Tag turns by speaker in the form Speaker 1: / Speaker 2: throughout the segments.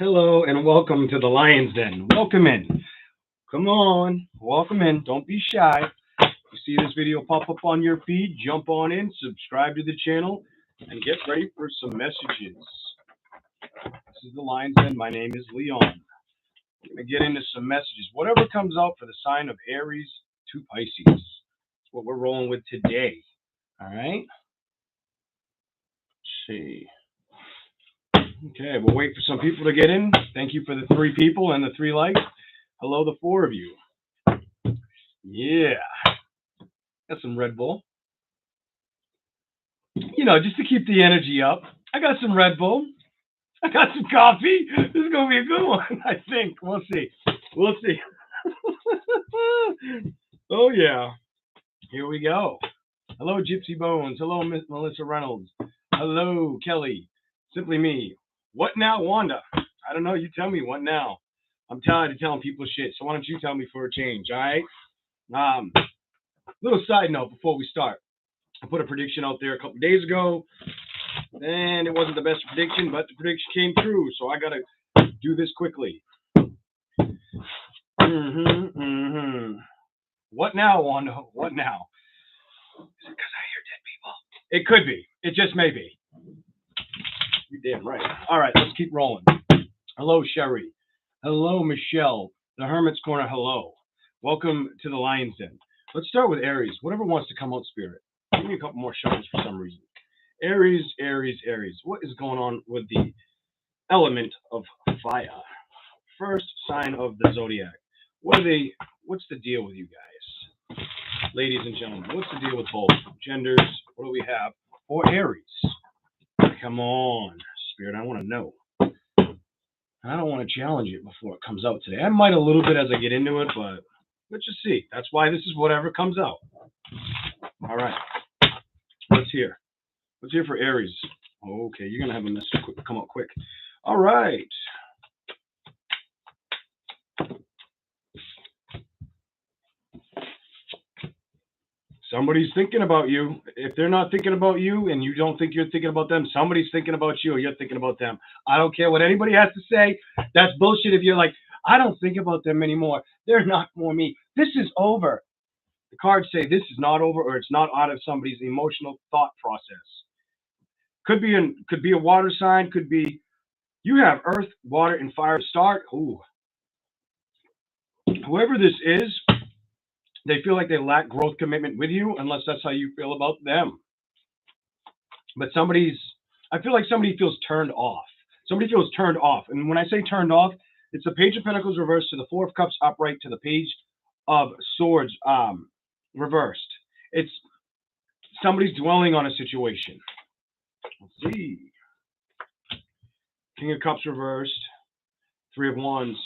Speaker 1: Hello and welcome to the Lion's Den. Welcome in. Come on, welcome in. Don't be shy. You see this video pop up on your feed, jump on in, subscribe to the channel, and get ready for some messages. This is the Lion's Den. My name is Leon. I'm going to get into some messages. Whatever comes out for the sign of Aries to Pisces. That's what we're rolling with today. All right? Let's see. Okay, we'll wait for some people to get in. Thank you for the 3 people and the 3 likes. Hello, the 4 of you. Yeah. Got some Red Bull. You know, just to keep the energy up. I got some Red Bull. I got some coffee. This is going to be a good one, I think. We'll see. We'll see. Oh, yeah. Here we go. Hello, Gypsy Bones. Hello, Miss Melissa Reynolds. Hello, Kelly. Simply me. What now, Wanda? I don't know. You tell me. What now? I'm tired of telling people shit, so why don't you tell me for a change, all right? Little side note before we start. I put a prediction out there a couple days ago, and it wasn't the best prediction, but the prediction came true, so I got to do this quickly. What now, Wanda? What now? Is it because I hear dead people? It could be. It just may be. You're damn right. All right, let's keep rolling. Hello, Sherry. Hello, Michelle. The Hermit's Corner, hello. Welcome to the Lion's Den. Let's start with Aries. Whatever wants to come out, Spirit. Give me a couple more shuffles for some reason. Aries, Aries, Aries. What is going on with the element of fire? First sign of the zodiac. What's the deal with you guys? Ladies and gentlemen, what's the deal with both genders? What do we have for Aries? Come on, Spirit, I want to know. I don't want to challenge it before it comes out today. I might a little bit as I get into it, but let's just see. That's why this is whatever comes out. All right. Let's hear. Let's hear for Aries. Okay, you're going to have a message come out quick. All right. Somebody's thinking about you. If they're not thinking about you and you don't think you're thinking about them, somebody's thinking about you or you're thinking about them. I don't care what anybody has to say. That's bullshit if you're like, I don't think about them anymore. They're not for me. This is over. The cards say this is not over or it's not out of somebody's emotional thought process. Could be a water sign. Could be you have earth, water, and fire to start. Ooh. Whoever this is, they feel like they lack growth commitment with you, unless that's how you feel about them. But I feel like somebody feels turned off. Somebody feels turned off. And when I say turned off, it's the Page of Pentacles reversed to the Four of Cups upright to the Page of Swords reversed. It's somebody's dwelling on a situation. Let's see. King of Cups reversed. 3 of Wands.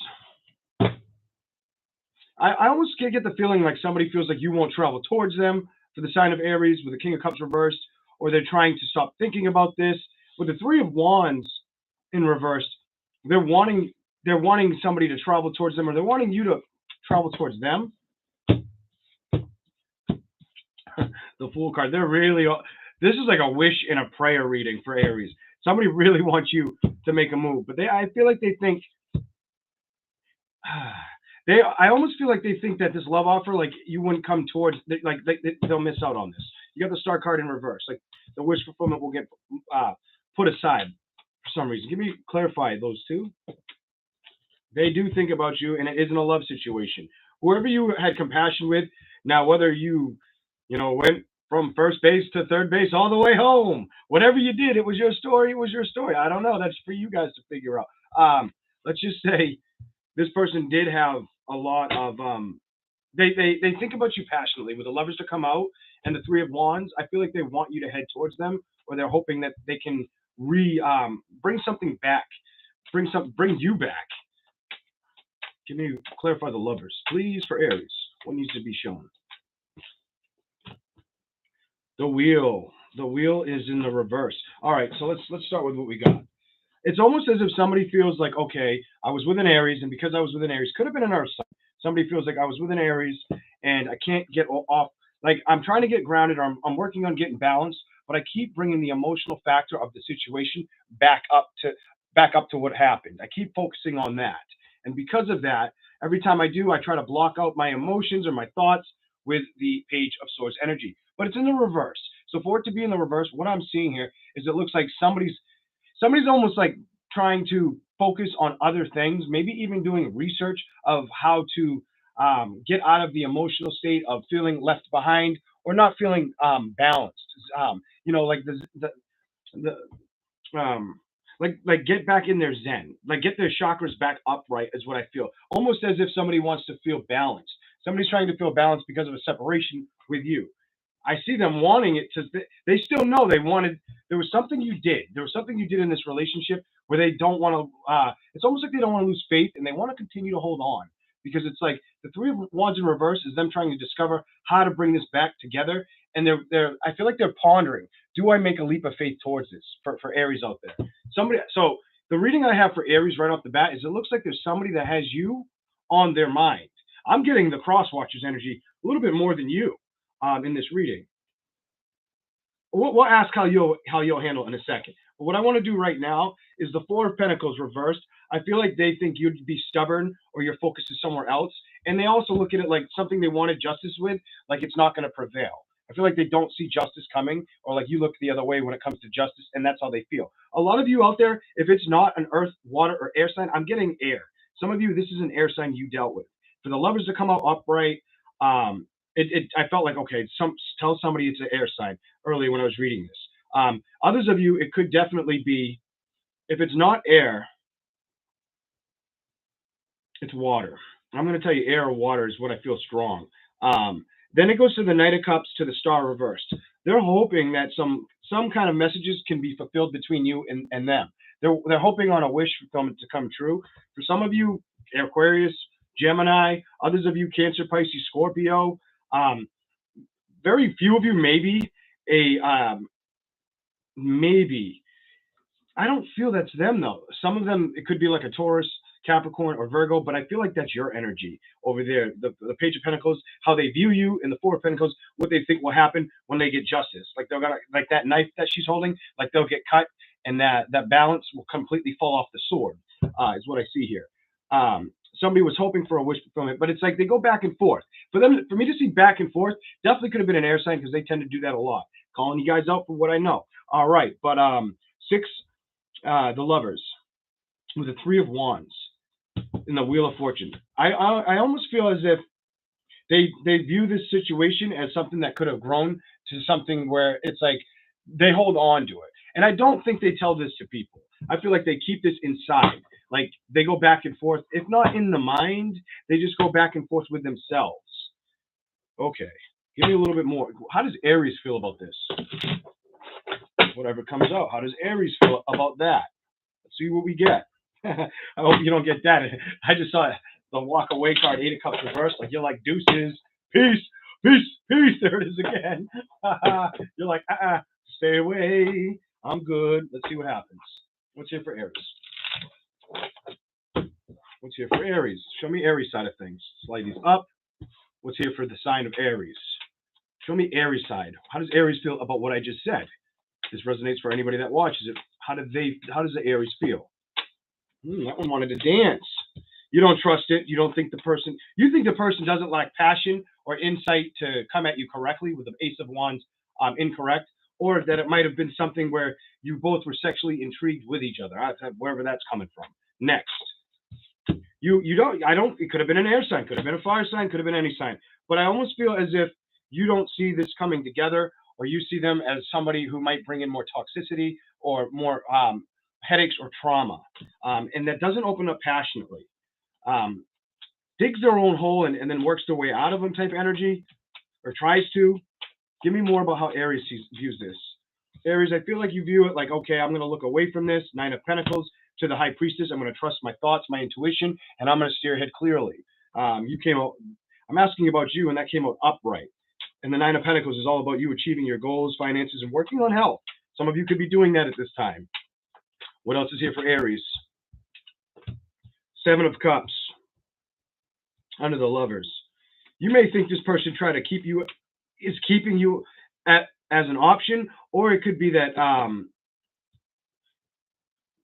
Speaker 1: I almost get the feeling like somebody feels like you won't travel towards them for the sign of Aries with the King of Cups reversed, or they're trying to stop thinking about this. With the 3 of Wands in reversed, they're wanting somebody to travel towards them, or they're wanting you to travel towards them. The Fool card. This is like a wish and a prayer reading for Aries. Somebody really wants you to make a move, but I feel like they think. I almost feel like they think that this love offer, like you wouldn't come towards, like they'll miss out on this. You got the Star card in reverse, like the wish fulfillment will get put aside for some reason. Clarify those two. They do think about you, and it isn't a love situation. Whoever you had compassion with, now whether you went from first base to third base all the way home, whatever you did, it was your story. It was your story. I don't know. That's for you guys to figure out. Let's just say this person did have a lot of they think about you passionately. With the Lovers to come out and the 3 of Wands, I feel like they want you to head towards them, or they're hoping that they can bring something back, bring you back. Clarify the Lovers, please, for Aries. What needs to be shown? The Wheel. The Wheel is in the reverse. All right, so let's start with what we got. It's almost as if somebody feels like, okay, I was with an Aries, and because I was with an Aries, could have been an Earth sign. Somebody feels like I was with an Aries, and I can't get off. Like, I'm trying to get grounded, or I'm working on getting balanced, but I keep bringing the emotional factor of the situation back up to back up to what happened. I keep focusing on that. And because of that, every time I do, I try to block out my emotions or my thoughts with the Page of Swords energy. But it's in the reverse. So for it to be in the reverse, what I'm seeing here is it looks like somebody's almost like trying to focus on other things, maybe even doing research of how to get out of the emotional state of feeling left behind or not feeling balanced. Like the like get back in their zen, like get their chakras back upright is what I feel. Almost as if somebody wants to feel balanced. Somebody's trying to feel balanced because of a separation with you. I see them wanting it to. They still know they wanted. There was something you did. There was something you did in this relationship where they don't want to. It's almost like they don't want to lose faith and they want to continue to hold on because it's like the Three of Wands in reverse is them trying to discover how to bring this back together. And they're. I feel like they're pondering. Do I make a leap of faith towards this for Aries out there? So the reading I have for Aries right off the bat is it looks like there's somebody that has you on their mind. I'm getting the Cross Watchers energy a little bit more than you. In this reading, we'll ask how you'll handle it in a second. But what I want to do right now is the Four of Pentacles reversed. I feel like they think you'd be stubborn or your focus is somewhere else, and they also look at it like something they wanted justice with, like it's not going to prevail. I feel like they don't see justice coming, or like you look the other way when it comes to justice, and that's how they feel. A lot of you out there, if it's not an earth, water, or air sign, I'm getting air. Some of you, this is an air sign you dealt with. For the Lovers to come out upright, I felt like, okay, tell somebody it's an air sign earlier when I was reading this. Others of you, it could definitely be, if it's not air, it's water. I'm going to tell you air or water is what I feel strong. Then it goes to the Knight of Cups to the Star reversed. They're hoping that some kind of messages can be fulfilled between you and them. They're hoping on a wish for them to come true. For some of you, Aquarius, Gemini, others of you, Cancer, Pisces, Scorpio, very few of you, maybe maybe. I don't feel that's them though. Some of them, it could be like a Taurus, Capricorn, or Virgo, but I feel like that's your energy over there. The Page of Pentacles, how they view you, and the Four of Pentacles, what they think will happen when they get justice. Like they're gonna, like that knife that she's holding, like they'll get cut, and that balance will completely fall off the sword. Is what I see here. Somebody was hoping for a wish fulfillment, but it's like they go back and forth. For me to see back and forth, definitely could have been an air sign because they tend to do that a lot. Calling you guys out for what I know. All right, but six, the Lovers with the Three of Wands in the Wheel of Fortune. I almost feel as if they view this situation as something that could have grown to something where it's like they hold on to it. And I don't think they tell this to people. I feel like they keep this inside. Like they go back and forth. If not in the mind, they just go back and forth with themselves. Okay, give me a little bit more. How does Aries feel about this? Whatever comes out. How does Aries feel about that? Let's see what we get. I hope you don't get that. I just saw the walk away card, 8 of Cups reversed. Like you're like deuces, peace, peace, peace. There it is again. You're like, stay away. I'm good. Let's see what happens. What's here for Aries? What's here for Aries? Show me Aries side of things. Slide these up. What's here for the sign of Aries? Show me Aries side. How does Aries feel about what I just said? This resonates for anybody that watches it. How does the Aries feel? That one wanted to dance. You don't trust it. You think the person doesn't lack passion or insight to come at you correctly with the Ace of Wands incorrect, or that it might have been something where you both were sexually intrigued with each other, wherever that's coming from. Next. It could have been an air sign, could have been a fire sign, could have been any sign. But I almost feel as if you don't see this coming together, or you see them as somebody who might bring in more toxicity or more headaches or trauma. And that doesn't open up passionately. Digs their own hole and then works their way out of them type energy, or tries to. Give me more about how Aries views this. Aries, I feel like you view it like, okay, I'm going to look away from this. 9 of Pentacles to the High Priestess. I'm going to trust my thoughts, my intuition, and I'm going to steer ahead clearly. You came out, I'm asking about you, and that came out upright. And the 9 of Pentacles is all about you achieving your goals, finances, and working on health. Some of you could be doing that at this time. What else is here for Aries? 7 of Cups under the Lovers. You may think this person is keeping you as an option, or it could be that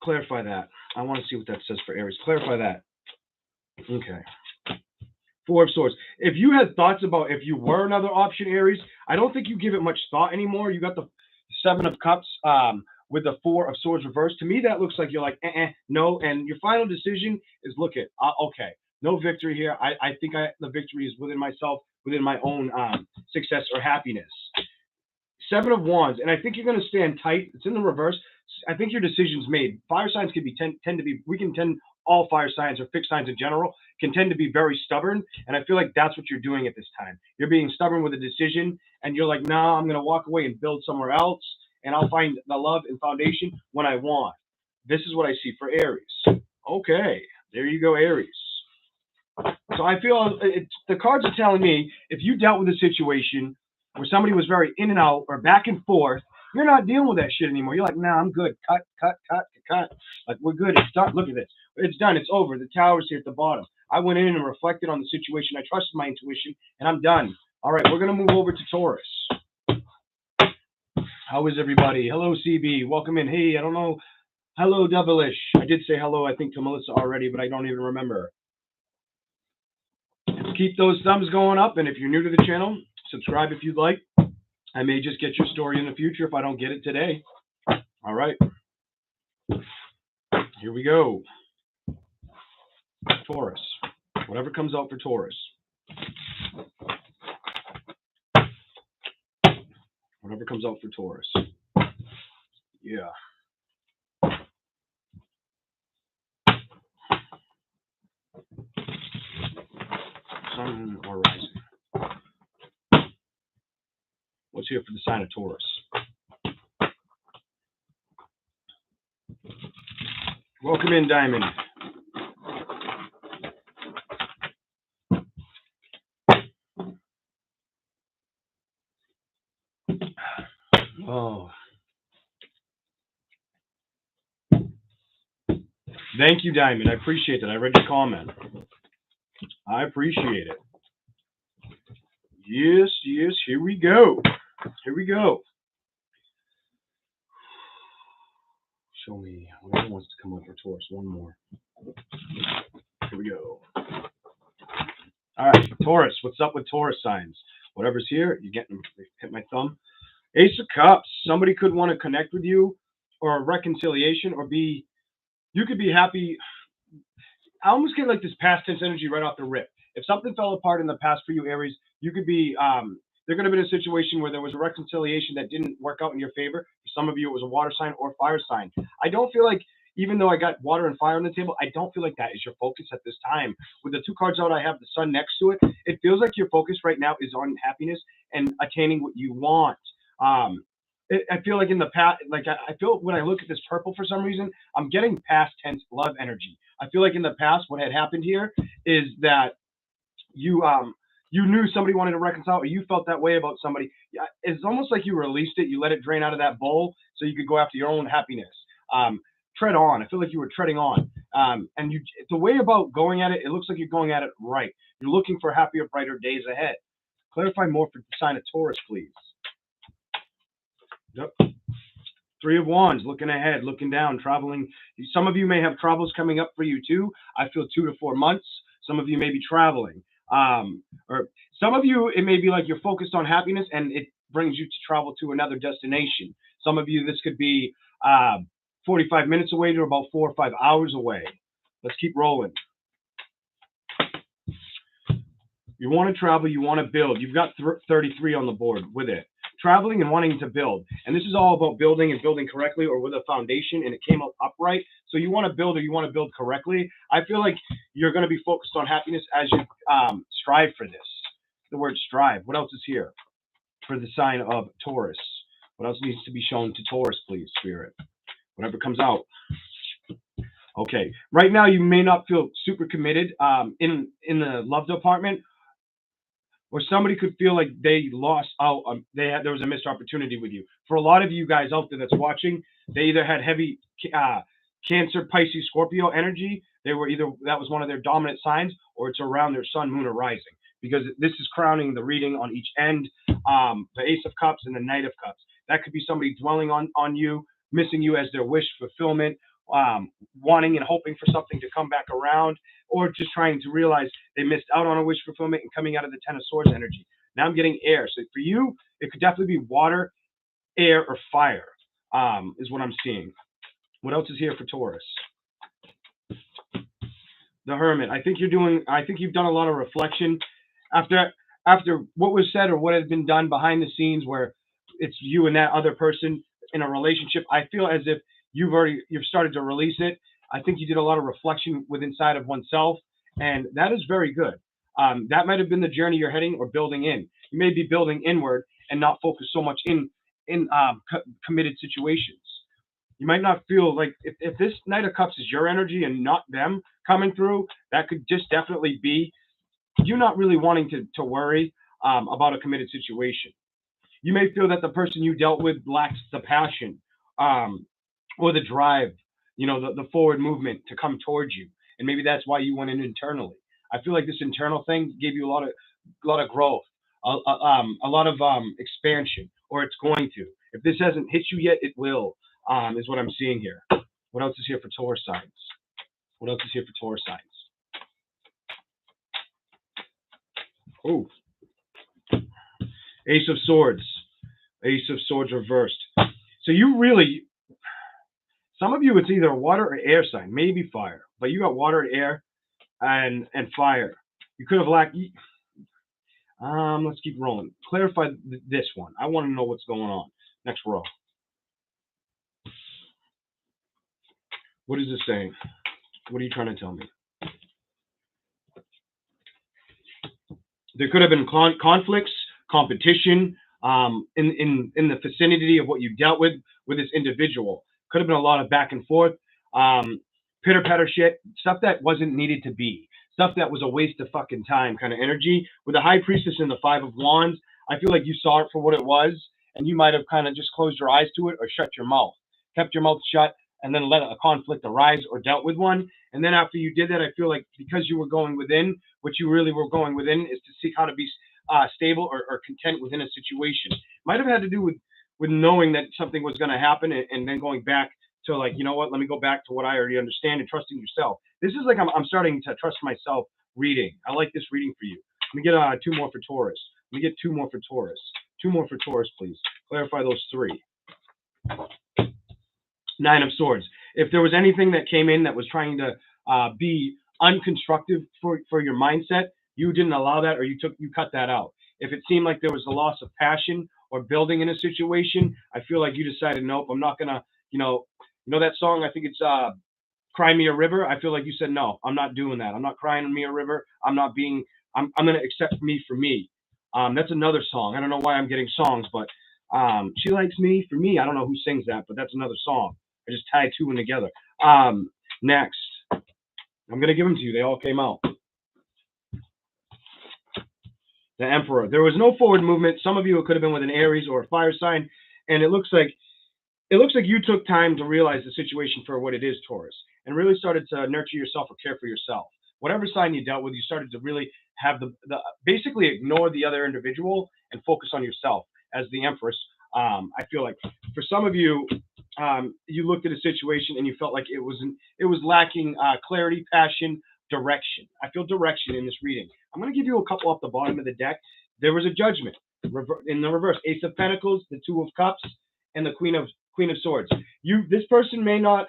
Speaker 1: Clarify that. I want to see what that says for Aries. Clarify that. Okay. Four of Swords. If you had thoughts about if you were another option, Aries, I don't think you give it much thought anymore. You got the Seven of Cups with the Four of Swords reversed. To me, that looks like you're like, no. And your final decision is, look at, okay, no victory here. I think the victory is within myself, within my own success or happiness. Seven of Wands, and I think you're going to stand tight. It's in the reverse. I think your decision's made. Fire signs can be tend to be. We can tend all fire signs or fixed signs in general can tend to be very stubborn, and I feel like that's what you're doing at this time. You're being stubborn with a decision, and you're like, nah, I'm going to walk away and build somewhere else, and I'll find the love and foundation when I want. This is what I see for Aries. Okay, there you go, Aries. So I feel the cards are telling me if you dealt with a situation where somebody was very in and out or back and forth, you're not dealing with that shit anymore. You're like, nah, I'm good. Cut. Like, we're good. It's done. Look at this. It's done. It's over. The tower's here at the bottom. I went in and reflected on the situation. I trusted my intuition, and I'm done. All right, we're going to move over to Taurus. How is everybody? Hello, CB. Welcome in. Hey, I don't know. Hello, Devilish. I did say hello, I think, to Melissa already, but I don't even remember. Keep those thumbs going up, and if you're new to the channel, subscribe if you'd like. I may just get your story in the future if I don't get it today. All right. Here we go. Taurus. Whatever comes out for Taurus. Whatever comes out for Taurus. Yeah. Sun or rising. What's here for the sign of Taurus? Welcome in, Diamond. Oh. Thank you, Diamond. I appreciate that. I read your comment. I appreciate it. Yes, yes. Here we go. Here we go. Show me whatever wants to come up for Taurus. One more. Here we go. All right, Taurus. What's up with Taurus signs? Whatever's here, you get them. Hit my thumb. Ace of Cups. Somebody could want to connect with you, or a reconciliation, or be. You could be happy. I almost get like this past tense energy right off the rip. If something fell apart in the past for you, Aries, you could be. There could have been a situation where there was a reconciliation that didn't work out in your favor. For some of you, it was a water sign or fire sign. I don't feel like, even though I got water and fire on the table, I don't feel like that is your focus at this time. With the two cards out, I have the sun next to it. It feels like your focus right now is on happiness and attaining what you want. I feel like in the past, like I feel when I look at this purple for some reason, I'm getting past tense love energy. I feel like in the past, what had happened here is that you knew somebody wanted to reconcile, or you felt that way about somebody. It's almost like you released it. You let it drain out of that bowl so you could go after your own happiness. Tread on. I feel like you were treading on. And the way about going at it, it looks like you're going at it right. You're looking for happier, brighter days ahead. Clarify more for the sign of Taurus, please. Yep. Three of Wands, looking ahead, looking down, traveling. Some of you may have travels coming up for you too. I feel 2 to 4 months. Some of you may be traveling. Or some of you, it may be like you're focused on happiness and it brings you to travel to another destination. Some of you, this could be 45 minutes away to about 4 or 5 hours away. Let's keep rolling. You want to travel, you want to build. You've got 33 on the board with it. Traveling and wanting to build. And this is all about building and building correctly or with a foundation, and it came up upright. So you want to build or you want to build correctly. I feel like you're going to be focused on happiness as you strive for this. The word strive. What else is here for the sign of Taurus? What else needs to be shown to Taurus, please, Spirit? Whatever comes out. Okay. Right now, you may not feel super committed in the love department, or somebody could feel like they lost out. There was a missed opportunity with you. For a lot of you guys out there that's watching, they either had heavy Cancer, Pisces, Scorpio energy. They were either, that was one of their dominant signs, or it's around their sun, moon, or rising. Because this is crowning the reading on each end. The Ace of Cups and the Knight of Cups. That could be somebody dwelling on you, missing you as their wish fulfillment, wanting and hoping for something to come back around, or just trying to realize they missed out on a wish fulfillment and coming out of the Ten of Swords energy. Now I'm getting air. So for you, it could definitely be water, air, or fire, is what I'm seeing. What else is here for Taurus? The Hermit. I think you've done a lot of reflection after what was said or what has been done behind the scenes, where it's you and that other person in a relationship. I feel as if you've started to release it. I think you did a lot of reflection within inside of oneself, and that is very good. That might have been the journey you're heading or building in. You may be building inward and not focus so much in committed situations. You might not feel like if this Knight of Cups is your energy and not them coming through, that could just definitely be you not really wanting to worry about a committed situation. You may feel that the person you dealt with lacks the passion or the drive, the forward movement to come towards you. And maybe that's why you went in internally. I feel like this internal thing gave you a lot of growth, a lot of expansion, or it's going to. If this hasn't hit you yet, it will, is what I'm seeing here. What else is here for Taurus signs? What else is here for Taurus signs? Oh, Ace of Swords. Ace of Swords reversed. So you really, some of you, it's either a water or air sign, maybe fire, but you got water, air, and fire. You could have lacked. Let's keep rolling. Clarify this one. I want to know what's going on. Next row. What is this saying? What are you trying to tell me? There could have been conflicts, competition, in the vicinity of what you dealt with this individual. Could have been a lot of back and forth, pitter-patter shit, stuff that wasn't needed to be, stuff that was a waste of fucking time kind of energy. With the High Priestess and the Five of Wands, I feel like you saw it for what it was, and you might have kind of just closed your eyes to it or shut your mouth, kept your mouth shut, and then let a conflict arise or dealt with one. And then after you did that, I feel like because you were going within, what you really were going within is to seek how to be stable or content within a situation. Might have had to do with knowing that something was going to happen and then going back to like, you know what, let me go back to what I already understand and trusting yourself. This is like I'm starting to trust myself reading. I like this reading for you. Let me get 2 more for Taurus. Let me get 2 more for Taurus. 2 more for Taurus, please. Clarify those 3. 9 of Swords. If there was anything that came in that was trying to be unconstructive for your mindset, you didn't allow that, or you cut that out. If it seemed like there was a loss of passion or building in a situation, I feel like you decided, nope, I'm not gonna, you know that song, I think it's Cry Me a River. I feel like you said, no, I'm not doing that. I'm not crying me a river. I'm gonna accept me for me. That's another song. I don't know why I'm getting songs, but She Likes Me for Me. I don't know who sings that, but that's another song. I just tied 2 in together. Next. I'm going to give them to you. They all came out. The Emperor. There was no forward movement. Some of you, it could have been with an Aries or a fire sign, and it looks like you took time to realize the situation for what it is, Taurus, and really started to nurture yourself or care for yourself. Whatever sign you dealt with, you started to really have the basically ignore the other individual and focus on yourself as the Empress. I feel like for some of you, you looked at a situation and you felt like it was lacking clarity, passion, direction. I feel direction in this reading. I'm going to give you a couple off the bottom of the deck. There was a Judgment in the reverse. Ace of Pentacles, the 2 of Cups, and the Queen of Swords. This person may not.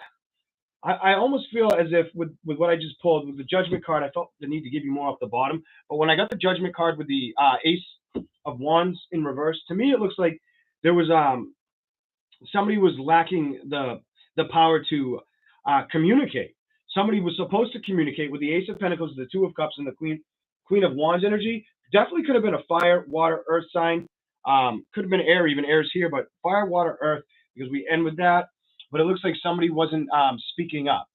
Speaker 1: I almost feel as if with what I just pulled with the Judgment card, I felt the need to give you more off the bottom. But when I got the Judgment card with the Ace of Wands in reverse, to me it looks like there was somebody was lacking the power to communicate. Somebody was supposed to communicate with the Ace of Pentacles, the 2 of Cups, and the Queen of Wands energy. Definitely could have been a fire, water, earth sign. Could have been air, even air's here, but fire, water, earth, because we end with that. But it looks like somebody wasn't speaking up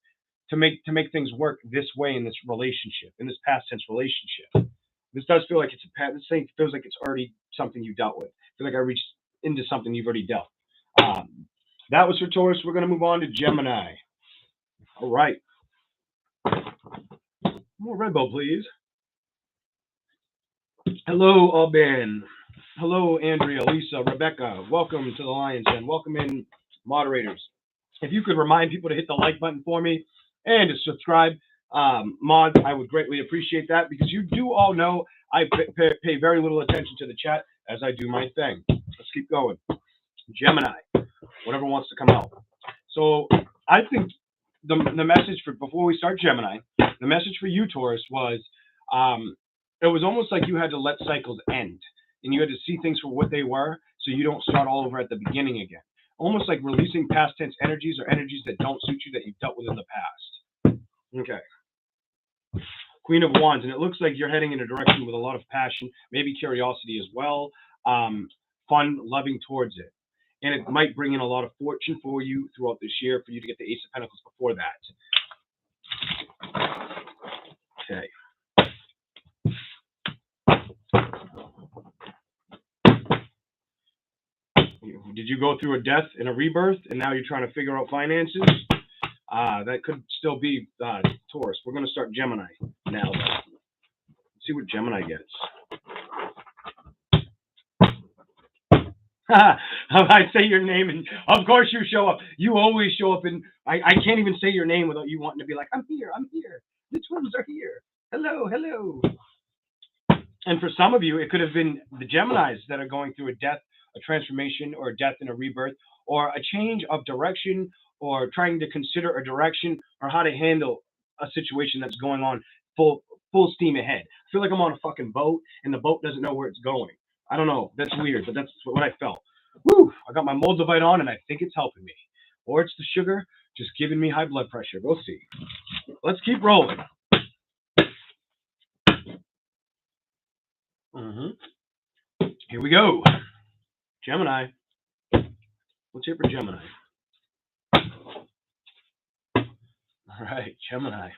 Speaker 1: to make things work this way in this relationship, in this past tense relationship. This does feel like this thing feels like it's already something you dealt with. I feel like I reached into something you've already dealt. That was for Taurus. We're going to move on to Gemini. All right. More Red Bull, please. Hello, Alban. Hello, Andrea, Lisa, Rebecca. Welcome to the Lion's Den. Welcome in, moderators. If you could remind people to hit the like button for me and to subscribe, mods, I would greatly appreciate that, because you do all know I pay very little attention to the chat as I do my thing. Let's keep going. Gemini, whatever wants to come out. So I think the message for, before we start Gemini, the message for you, Taurus, was it was almost like you had to let cycles end, and you had to see things for what they were, so you don't start all over at the beginning again. Almost like releasing past tense energies, or energies that don't suit you, that you've dealt with in the past. Okay. Queen of Wands, and it looks like you're heading in a direction with a lot of passion, maybe curiosity as well, fun, loving towards it. And it might bring in a lot of fortune for you throughout this year, for you to get the Ace of Pentacles before that. Okay. Did you go through a death and a rebirth, and now you're trying to figure out finances? That could still be Taurus. We're going to start Gemini now. Let's see what Gemini gets. I say your name, and of course you show up. You always show up, and I can't even say your name without you wanting to be like, I'm here, I'm here. The twins are here. Hello, hello. And for some of you, it could have been the Geminis that are going through a death, a transformation, or a death and a rebirth, or a change of direction, or trying to consider a direction or how to handle a situation that's going on full steam ahead. I feel like I'm on a fucking boat, and the boat doesn't know where it's going. I don't know. That's weird, but that's what I felt. Woo! I got my Moldavite on, and I think it's helping me. Or it's the sugar just giving me high blood pressure. We'll see. Let's keep rolling. Here we go. Gemini. Let's hear for Gemini. All right, Gemini.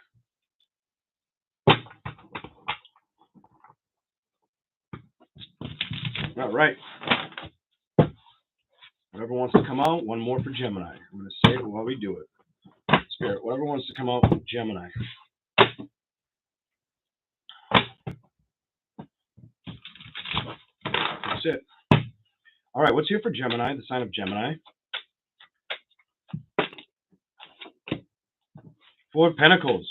Speaker 1: All right. Whatever wants to come out, one more for Gemini. I'm going to say it while we do it. Spirit, whatever wants to come out, Gemini. That's it. All right, what's here for Gemini, the sign of Gemini? Four of Pentacles.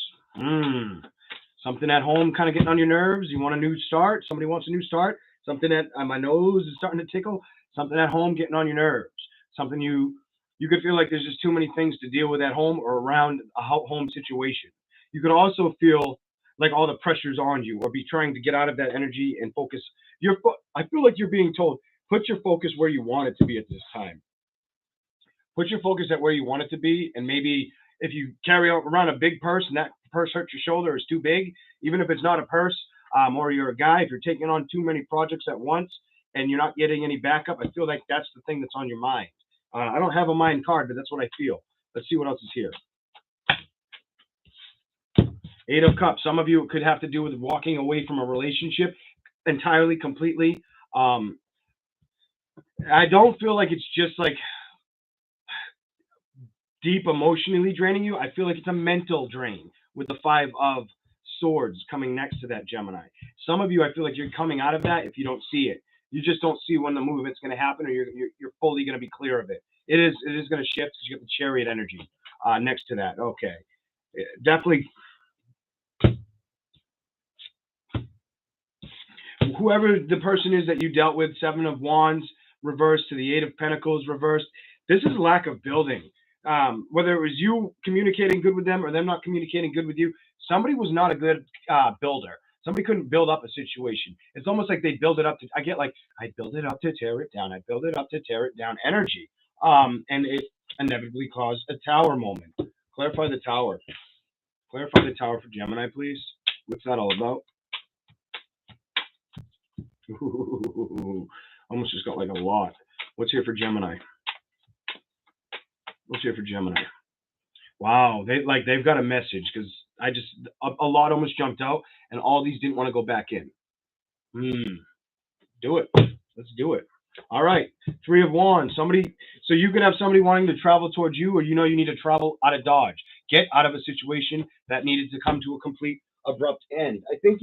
Speaker 1: Something at home kind of getting on your nerves. You want a new start. Somebody wants a new start. Something that my nose is starting to tickle. Something at home getting on your nerves. Something you could feel like there's just too many things to deal with at home or around a home situation. You could also feel like all the pressure's on you, or be trying to get out of that energy and focus. I feel like you're being told, put your focus where you want it to be at this time. Put your focus at where you want it to be, and maybe if you carry around a big purse and that purse hurts your shoulder, is too big, even if it's not a purse, or you're a guy, if you're taking on too many projects at once and you're not getting any backup, I feel like that's the thing that's on your mind. I don't have a mind card, but that's what I feel. Let's see what else is here. Eight of Cups. Some of you, it could have to do with walking away from a relationship entirely, completely. I don't feel like it's just like deep emotionally draining you. I feel like it's a mental drain with the Five of Swords coming next to that, Gemini. Some of you, I feel like you're coming out of that if you don't see it. You just don't see when the movement's going to happen, or you're fully going to be clear of it. It is going to shift because you get the Chariot energy next to that. Okay. Definitely. Whoever the person is that you dealt with, Seven of Wands reversed to the Eight of Pentacles reversed. This is lack of building. Whether it was you communicating good with them or them not communicating good with you, somebody was not a good builder. Somebody couldn't build up a situation. It's almost like they build it up to, I get like, I build it up to tear it down. I build it up to tear it down energy. And it inevitably caused a tower moment. Clarify the tower. Clarify the tower for Gemini, please. What's that all about? Ooh, almost just got like a lot. What's here for Gemini? What's here for Gemini? Wow, they've got a message, because a lot almost jumped out, and all these didn't want to go back in. Do it. Let's do it. All right, Three of Wands. So you could have somebody wanting to travel towards you, or you need to travel out of Dodge. Get out of a situation that needed to come to a complete abrupt end. I think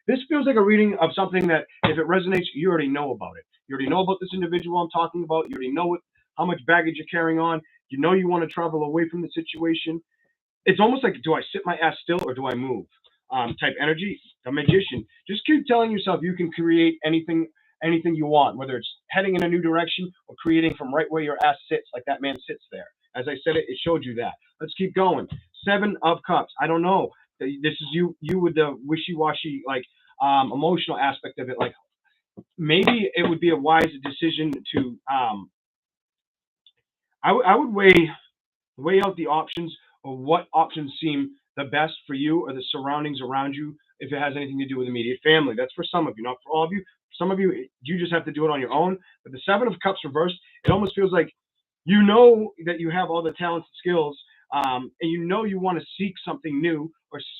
Speaker 1: this feels like a reading of something that, if it resonates, you already know about it. You already know about this individual I'm talking about. You already know how much baggage you're carrying on. You know you want to travel away from the situation. It's almost like, do I sit my ass still or do I move? Type energy. The Magician. Just keep telling yourself you can create anything you want, whether it's heading in a new direction or creating from right where your ass sits, like that man sits there. As I said, it showed you that. Let's keep going. 7 of Cups. I don't know. This is you with the wishy-washy, like, emotional aspect of it. Like, maybe it would be a wise decision to, I would weigh out the options of what options seem the best for you or the surroundings around you, if it has anything to do with immediate family. That's for some of you, not for all of you. Some of you, you just have to do it on your own. But the 7 of Cups reversed, it almost feels like you know that you have all the talents and skills, and you know you want to seek something new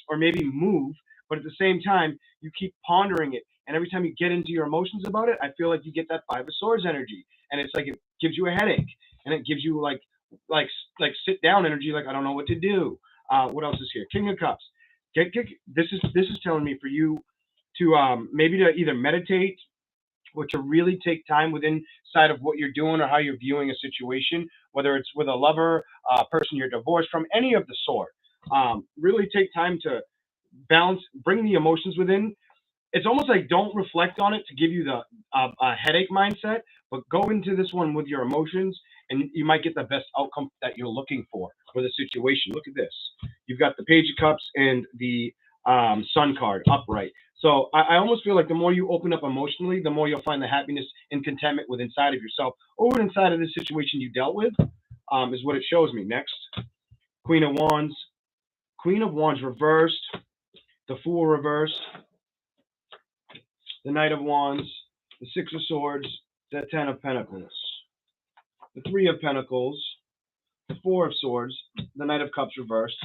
Speaker 1: or maybe move, but at the same time, you keep pondering it. And every time you get into your emotions about it, I feel like you get that 5 of Swords energy. And it's like it gives you a headache. And it gives you like sit down energy, like I don't know what to do. What else is here? King of Cups. This is telling me for you to maybe to either meditate or to really take time within side of what you're doing or how you're viewing a situation, whether it's with a lover, a person you're divorced from, any of the sort. Really take time to balance, bring the emotions within. It's almost like don't reflect on it to give you the a headache mindset, but go into this one with your emotions, and you might get the best outcome that you're looking for the situation. Look at this. You've got the Page of Cups and the Sun card upright. So I almost feel like the more you open up emotionally, the more you'll find the happiness and contentment with inside of yourself or inside of the situation you dealt with, is what it shows me. Next, Queen of Wands. Queen of Wands reversed. The Fool reversed. The Knight of Wands, the 6 of Swords, the 10 of Pentacles, the 3 of Pentacles, the 4 of Swords, the Knight of Cups reversed,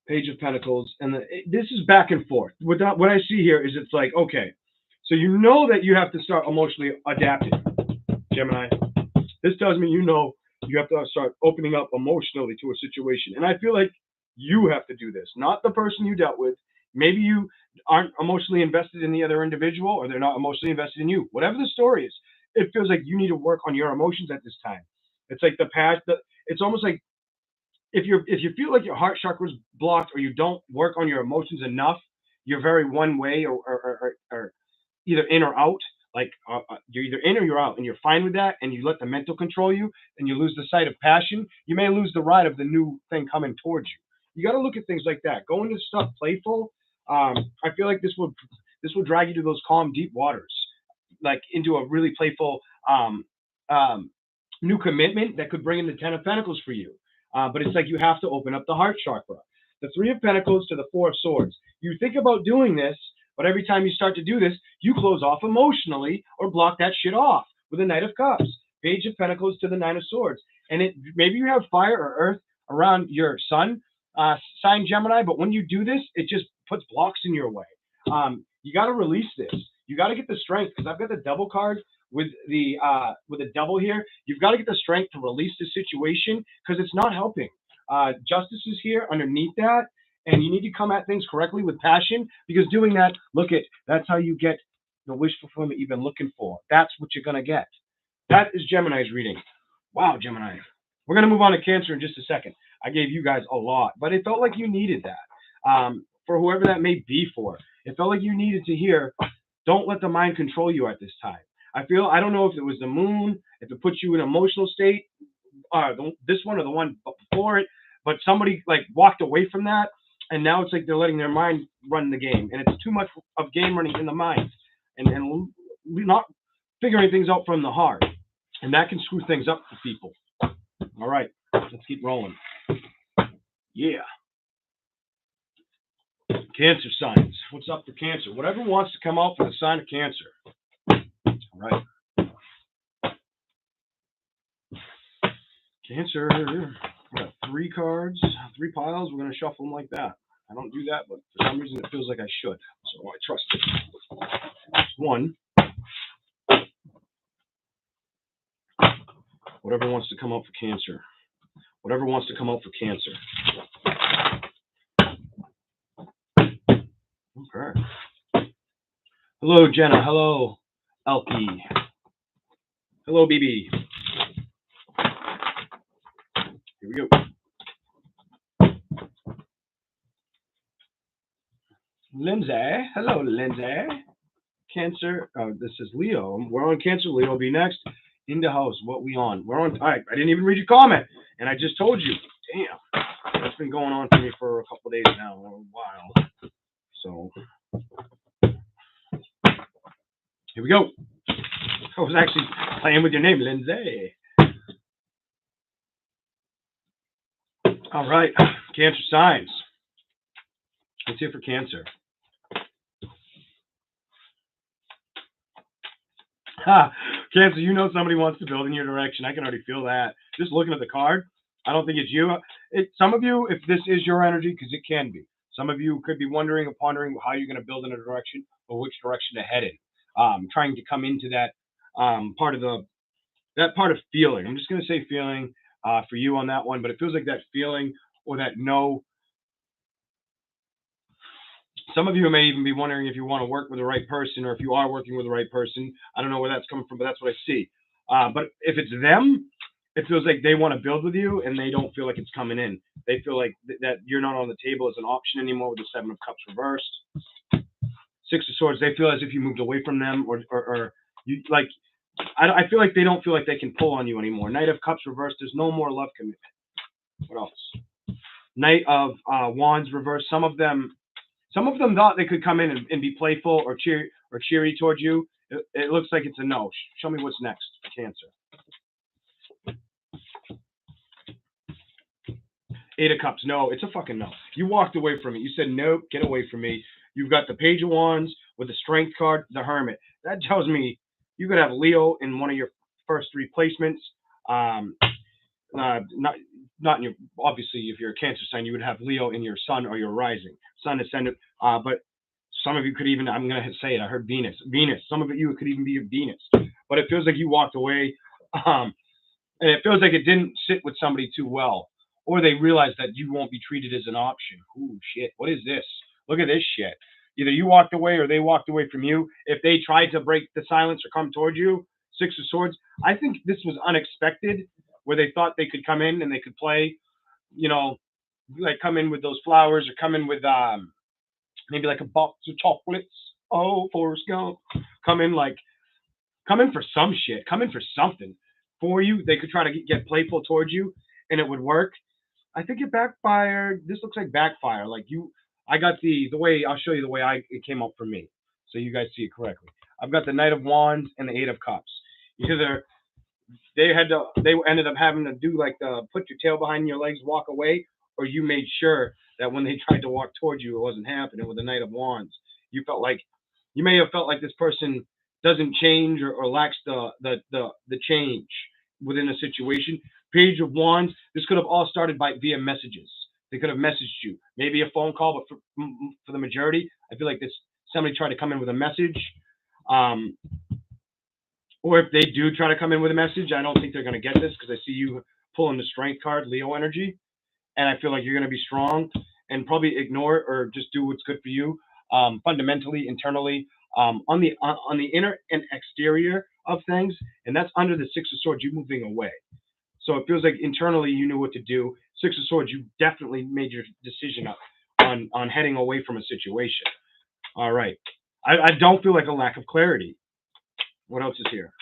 Speaker 1: Page of Pentacles, and this is back and forth. What I see here is it's like, okay, so you know that you have to start emotionally adapting, Gemini. This tells me you know you have to start opening up emotionally to a situation. And I feel like you have to do this, not the person you dealt with. Maybe you aren't emotionally invested in the other individual, or they're not emotionally invested in you. Whatever the story is, it feels like you need to work on your emotions at this time. It's like the past. It's almost like if you feel like your heart chakra is blocked, or you don't work on your emotions enough, you're very one way, or either in or out. Like you're either in or you're out, and you're fine with that, and you let the mental control you, and you lose the sight of passion. You may lose the ride of the new thing coming towards you. You got to look at things like that. Go into stuff playful. I feel like this will drag you to those calm, deep waters, like into a really playful new commitment that could bring in the 10 of Pentacles for you. But it's like you have to open up the heart chakra. The 3 of Pentacles to the 4 of Swords. You think about doing this, but every time you start to do this, you close off emotionally or block that shit off with the Knight of Cups. Page of Pentacles to the 9 of Swords. And maybe you have fire or earth around your sun sign, Gemini, but when you do this, it just puts blocks in your way. You got to release this. You got to get the strength, because I've got the double card with the double here. You've got to get the strength to release the situation, because it's not helping. Justice is here underneath that, and you need to come at things correctly with passion, because doing that, that's how you get the wish fulfillment you've been looking for. That's what you're going to get. That is Gemini's reading. Wow, Gemini. We're going to move on to Cancer in just a second. I gave you guys a lot, but it felt like you needed that. For whoever that may be for. It felt like you needed to hear, don't let the mind control you at this time. I don't know if it was the moon, if it puts you in an emotional state, this one or the one before it, but somebody like walked away from that, and now it's like they're letting their mind run the game, and it's too much of game running in the mind, and not figuring things out from the heart, and that can screw things up for people. All right, let's keep rolling. Yeah. Cancer signs. What's up for Cancer? Whatever wants to come out for the sign of Cancer. All right. Cancer. We got 3 cards, 3 piles. We're going to shuffle them like that. I don't do that, but for some reason it feels like I should. So I trust it. 1. Whatever wants to come out for Cancer. Whatever wants to come out for Cancer. Okay. Hello, Jenna. Hello, Elkie. Hello, BB. we go. Lindsay. Hello, Lindsay. Cancer. Oh, this is Leo. We're on Cancer. Leo will be next. In the house. What we on? We're on. All right. I didn't even read your comment. And I just told you. Damn. That's been going on for me for a couple of days now. A while. So. Here we go. I was actually playing with your name, Lindsay. All right. Cancer signs. Let's see it for Cancer. Cancer, you know somebody wants to build in your direction. I can already feel that. Just looking at the card, I don't think it's you. Some of you, if this is your energy, because it can be, some of you could be wondering or pondering how you're going to build in a direction or which direction to head in. Trying to come into that part of feeling. I'm just going to say feeling for you on that one, but it feels like that feeling or that no. Some of you may even be wondering if you want to work with the right person or if you are working with the right person. I don't know where that's coming from, but that's what I see. But if it's them, it feels like they want to build with you and they don't feel like it's coming in. They feel like that you're not on the table as an option anymore with the Seven of Cups reversed. Six of Swords, they feel as if you moved away from them or you like. I feel like they don't feel like they can pull on you anymore. Knight of Cups reversed, there's no more love commitment. What else? Knight of Wands reversed, some of them thought they could come in and be playful or cheery towards you. It looks like it's a no. Show me what's next for Cancer. Eight of Cups. No, it's a fucking no. You walked away from it. You said, nope, get away from me. You've got the Page of Wands with the Strength card, the Hermit. That tells me you could have Leo in one of your first three placements. Not in your, obviously, if you're a Cancer sign, you would have Leo in your sun or your rising. Sun, ascendant, but some of you could even, I'm going to say it, I heard Venus. Some of you could even be a Venus. But it feels like you walked away, and it feels like it didn't sit with somebody too well. Or they realized that you won't be treated as an option. Ooh, shit, what is this? Look at this shit. Either you walked away or they walked away from you. If they tried to break the silence or come towards you, Six of Swords, I think this was unexpected, where they thought they could come in and they could play, you know, like come in with those flowers or come in with maybe like a box of chocolates. Oh, Forrest Gump. Come in for some shit. Come in for something for you. They could try to get playful towards you and it would work. I think it backfired. This looks like backfire. Like I got the way, I'll show you the way it came up for me so you guys see it correctly. I've got the Knight of Wands and the Eight of Cups. Either they ended up having to do like the put your tail behind your legs, walk away, or you made sure that when they tried to walk towards you, it wasn't happening with the Knight of Wands. You may have felt like this person doesn't change or lacks the change within a situation. Page of Wands, this could have all started via messages. They could have messaged you, maybe a phone call, but for the majority, I feel like somebody tried to come in with a message. Or if they do try to come in with a message, I don't think they're going to get this because I see you pulling the Strength card, Leo energy, and I feel like you're going to be strong and probably ignore it or just do what's good for you, fundamentally, internally, on the inner and exterior of things, and that's under the Six of Swords, you moving away. So it feels like internally you knew what to do. Six of Swords, you definitely made your decision on heading away from a situation. All right. I don't feel like a lack of clarity. What else is here?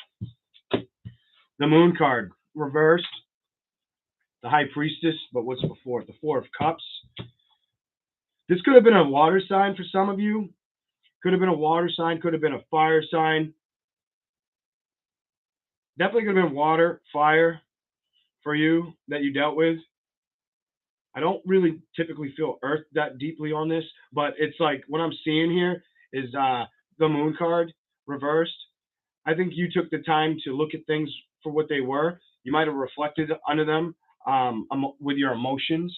Speaker 1: The Moon card, reversed. The High Priestess, but what's before it? The Four of Cups. This could have been a water sign for some of you. Could have been a water sign, could have been a fire sign. Definitely could have been water, fire for you that you dealt with. I don't really typically feel earth that deeply on this, but it's like what I'm seeing here is the Moon card reversed. I think you took the time to look at things for what they were. You might have reflected under them with your emotions.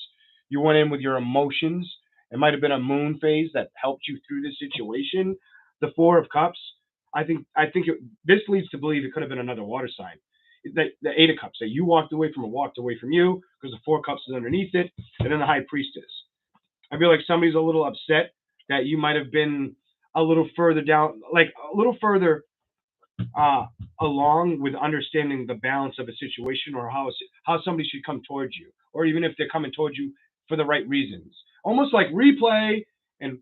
Speaker 1: You went in with your emotions. It might have been a moon phase that helped you through this situation. The Four of Cups, I think this leads to believe it could have been another water sign. The Eight of Cups, that you walked away from you because the Four of Cups is underneath it, and then the High Priestess. I feel like somebody's a little upset that you might have been a little further down, like a little further along with understanding the balance of a situation, or how somebody should come towards you, or even if they're coming towards you for the right reasons. Almost like replay and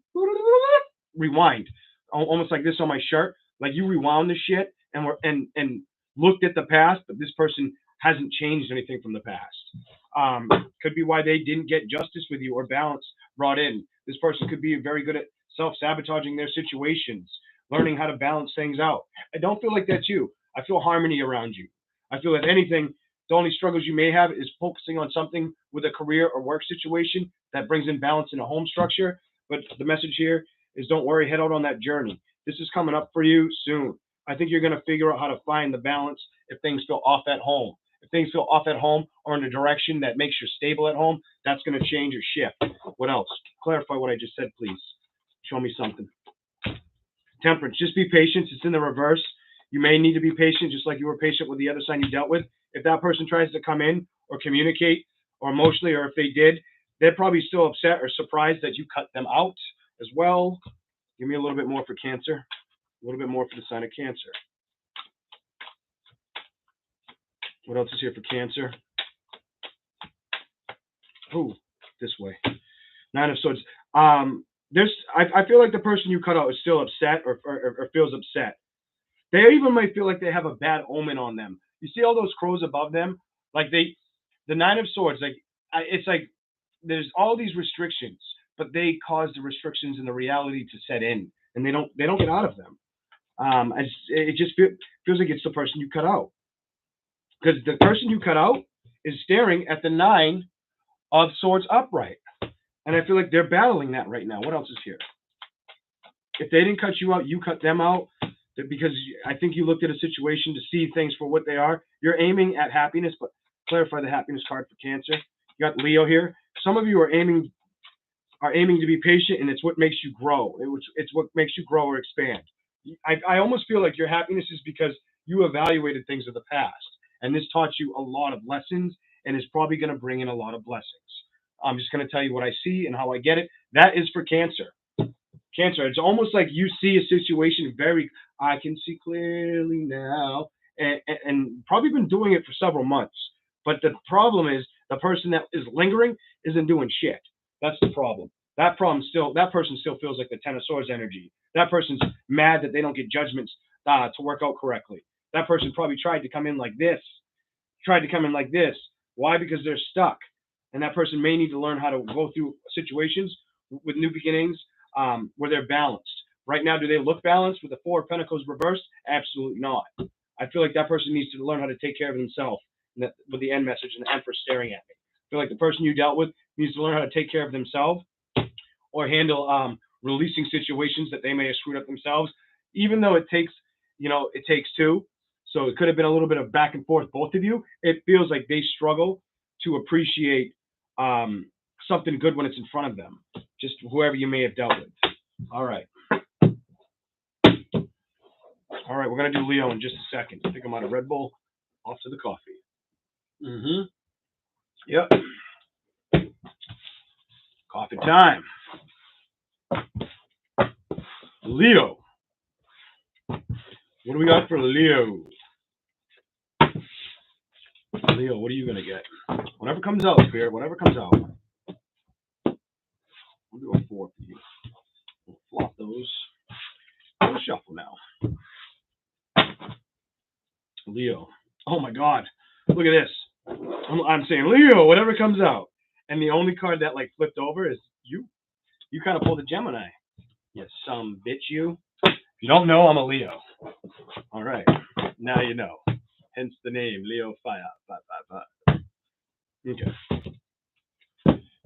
Speaker 1: rewind. Almost like this on my shirt. Like you rewound the shit and looked at the past, but this person hasn't changed anything from the past. Could be why they didn't get justice with you or balance brought in. This person could be very good at self-sabotaging their situations, learning how to balance things out. I don't feel like that's you. I feel harmony around you. I feel if anything, the only struggles you may have is focusing on something with a career or work situation that brings in balance in a home structure. But the message here is don't worry, head out on that journey. This is coming up for you soon. I think you're going to figure out how to find the balance if things feel off at home. If things feel off at home or in a direction that makes you stable at home, that's going to change or shift. What else? Clarify what I just said, please. Show me something. Temperance. Just be patient. It's in the reverse. You may need to be patient, just like you were patient with the other sign you dealt with. If that person tries to come in or communicate or emotionally, or if they did, they're probably still upset or surprised that you cut them out as well. Give me a little bit more for Cancer. A little bit more for the sign of Cancer. What else is here for Cancer? Oh, this way. Nine of Swords. I feel like the person you cut out is still upset or feels upset. They even might feel like they have a bad omen on them. You see all those crows above them? Like the Nine of Swords, it's like there's all these restrictions, but they cause the restrictions and the reality to set in, and they don't get out of them. It just feels like it's the person you cut out, because the person you cut out is staring at the Nine of Swords upright, and I feel like they're battling that right now. What else is here? If they didn't cut you out, you cut them out, because I think you looked at a situation to see things for what they are. You're aiming at happiness, but clarify the happiness card for Cancer. You got Leo here. Some of you are aiming to be patient, and it's what makes you grow. It's what makes you grow or expand. I almost feel like your happiness is because you evaluated things of the past, and this taught you a lot of lessons, and is probably going to bring in a lot of blessings. I'm just going to tell you what I see and how I get it. That is for Cancer. Cancer, it's almost like you see a situation I can see clearly now, and probably been doing it for several months. But the problem is the person that is lingering isn't doing shit. That's the problem. That person still feels like the Ten of Swords energy. That person's mad that they don't get judgments to work out correctly. That person probably tried to come in like this. Why? Because they're stuck. And that person may need to learn how to go through situations with new beginnings where they're balanced. Right now, do they look balanced with the Four of Pentacles reversed? Absolutely not. I feel like that person needs to learn how to take care of themselves with the end message and the Empress staring at me. I feel like the person you dealt with needs to learn how to take care of themselves or handle releasing situations that they may have screwed up themselves, even though it takes two. So it could have been a little bit of back and forth, both of you. It feels like they struggle to appreciate something good when it's in front of them, just whoever you may have dealt with. All right, we're going to do Leo in just a second. I think I'm out of Red Bull, off to the coffee. Yep. Coffee time. Leo. What do we got for Leo? Leo, what are you going to get? Whatever comes out, Spirit, whatever comes out. We'll do a 4 for you. We'll flop those. We'll shuffle now. Leo. Oh my God. Look at this. I'm saying Leo, whatever comes out. And the only card that flipped over is you. You kind of pulled a Gemini. You some bitch, you. If you don't know, I'm a Leo. All right. Now you know. Hence the name, Leo Fire. Okay.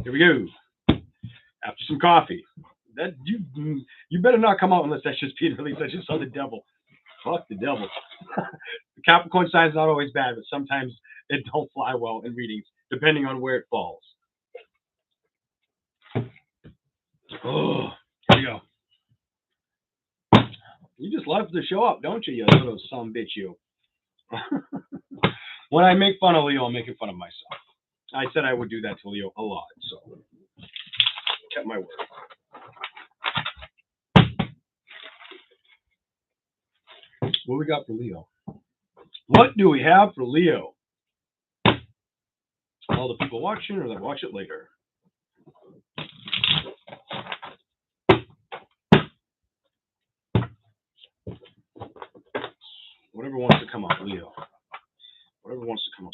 Speaker 1: Here we go. After some coffee. That you better not come out unless that's just being released. I just saw the devil. Fuck the devil. The Capricorn sign is not always bad, but sometimes it don't fly well in readings, depending on where it falls. Oh, here we go. You just love to show up, don't you, you little son bitch, you. When I make fun of Leo, I'm making fun of myself. I said I would do that to Leo a lot, so kept my word. What we got for Leo? What do we have for Leo? All the people watching, or they watch it later. Whatever wants to come up, Leo. Whatever wants to come up,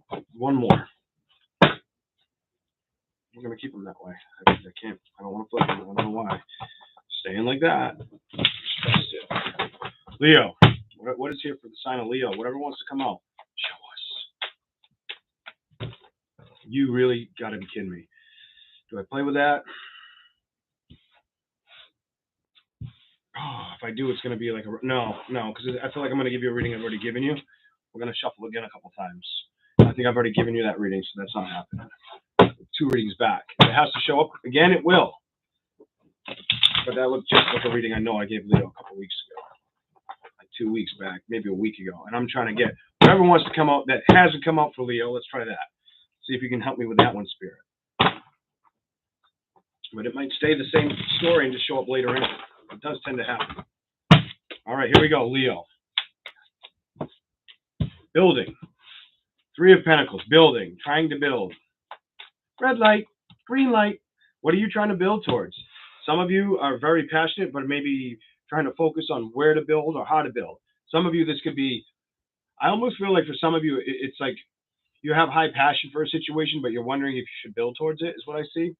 Speaker 1: Spirit. One more. We're going to keep them that way. I can't. I don't want to flip them. I don't know why. Staying like that. Trust it. Leo. What is here for the sign of Leo? Whatever wants to come out. Show us. You really got to be kidding me. Do I play with that? Oh, if I do, it's going to be like a... No, because I feel like I'm going to give you a reading I've already given you. We're going to shuffle again a couple times. I think I've already given you that reading, so that's not happening. 2 readings back. If it has to show up again, it will. But that looked just like a reading I know I gave Leo a couple weeks ago. Like 2 weeks back, maybe a week ago. And I'm trying to get whatever wants to come out that hasn't come out for Leo. Let's try that. See if you can help me with that one, Spirit. But it might stay the same story and just show up later in it. It does tend to happen. All right, here we go, Leo. Building. 3 of Pentacles. Building. Trying to build. Red light. Green light. What are you trying to build towards? Some of you are very passionate, but maybe trying to focus on where to build or how to build. Some of you, this could be, I almost feel like for some of you, it's like you have high passion for a situation, but you're wondering if you should build towards it, is what I see.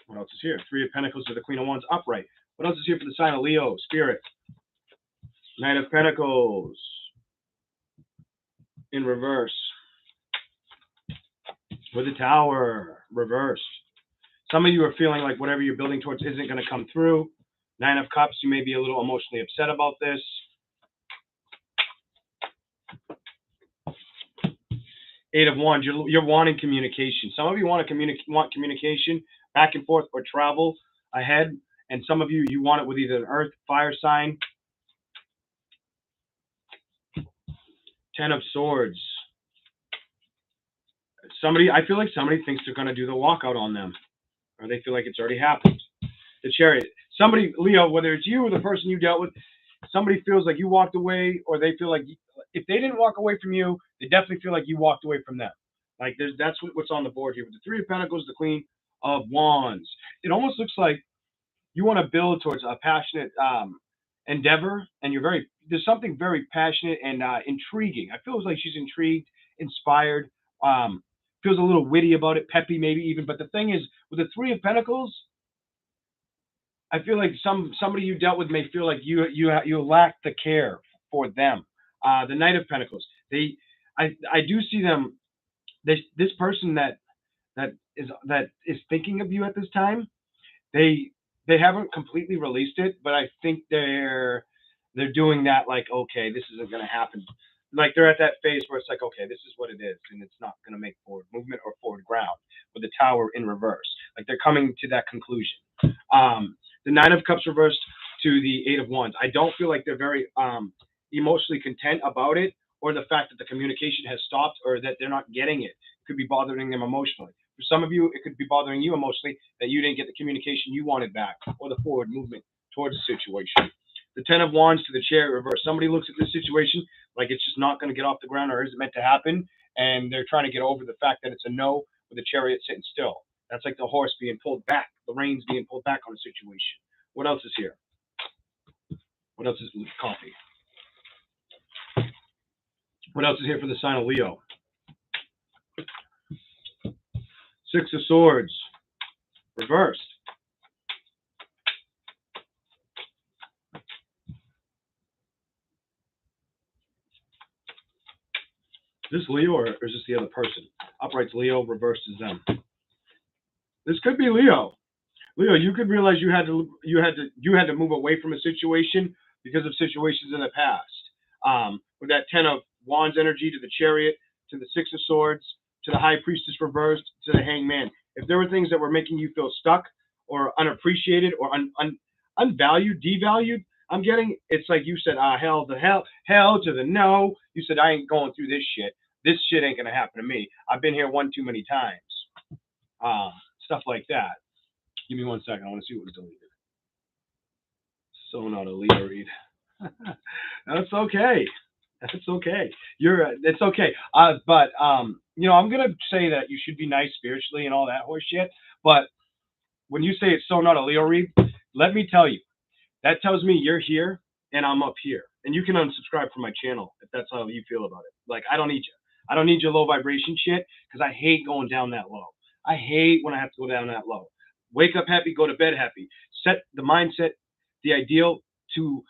Speaker 1: What else is here? 3 of Pentacles to the Queen of Wands upright. What else is here for the sign of Leo? Spirit. Knight of Pentacles in reverse. With the Tower reversed. Some of you are feeling like whatever you're building towards isn't going to come through. 9 of Cups, you may be a little emotionally upset about this. 8 of Wands, you're wanting communication. Some of you want communication back and forth or travel ahead. And some of you, you want it with either an earth, fire sign. 10 of Swords. I feel like somebody thinks they're going to do the walkout on them. Or they feel like it's already happened. The Chariot. Somebody, Leo, whether it's you or the person you dealt with, somebody feels like you walked away, or they feel like if they didn't walk away from you, they definitely feel like you walked away from them. Like that's what's on the board here. With the 3 of Pentacles, the Queen of Wands. It almost looks like you want to build towards a passionate endeavor, and there's something very passionate and intriguing. I feel like she's intrigued, inspired, feels a little witty about it, peppy maybe even. But the thing is, with the 3 of Pentacles, I feel like somebody you dealt with may feel like you lack the care for them. The Knight of Pentacles, I do see them. This person that is thinking of you at this time, they haven't completely released it, but I think they're doing that like, okay, this isn't going to happen. Like they're at that phase where it's like, okay, this is what it is, and it's not going to make forward movement or forward ground with the Tower in reverse. Like they're coming to that conclusion. The 9 of Cups reversed to the 8 of Wands. I don't feel like they're very emotionally content about it, or the fact that the communication has stopped, or that they're not getting it. It could be bothering them emotionally. For some of you, it could be bothering you emotionally that you didn't get the communication you wanted back, or the forward movement towards the situation. The 10 of Wands to the Chariot reverse. Somebody looks at this situation like it's just not going to get off the ground, or isn't meant to happen, and they're trying to get over the fact that it's a no with the Chariot sitting still. That's like the horse being pulled back, the reins being pulled back on a situation. What else is here? What else is coffee? What else is here for the sign of Leo? 6 of Swords reversed. Is this Leo, or is this the other person? Upright's Leo, reversed is them. This could be Leo. Leo, you could realize you had to move away from a situation because of situations in the past. With that 10 of Wands energy to the Chariot, to the 6 of Swords, to the High Priestess reversed, to the Hanged Man. If there were things that were making you feel stuck or unappreciated or unvalued, devalued, I'm getting, it's like you said, hell to the no. You said, I ain't going through this shit. This shit ain't going to happen to me. I've been here one too many times. Stuff like that. Give me 1 second. I want to see what was deleted. So not a Leo read. That's okay. That's okay. It's okay. But you know, I'm gonna say that you should be nice spiritually and all that horse shit. But when you say it's so not a Leo read, let me tell you, that tells me you're here and I'm up here. And you can unsubscribe from my channel if that's how you feel about it. Like, I don't need you. I don't need your low vibration shit because I hate going down that low. I hate when I have to go down that low. Wake up happy, go to bed happy. Set the mindset, the ideal to,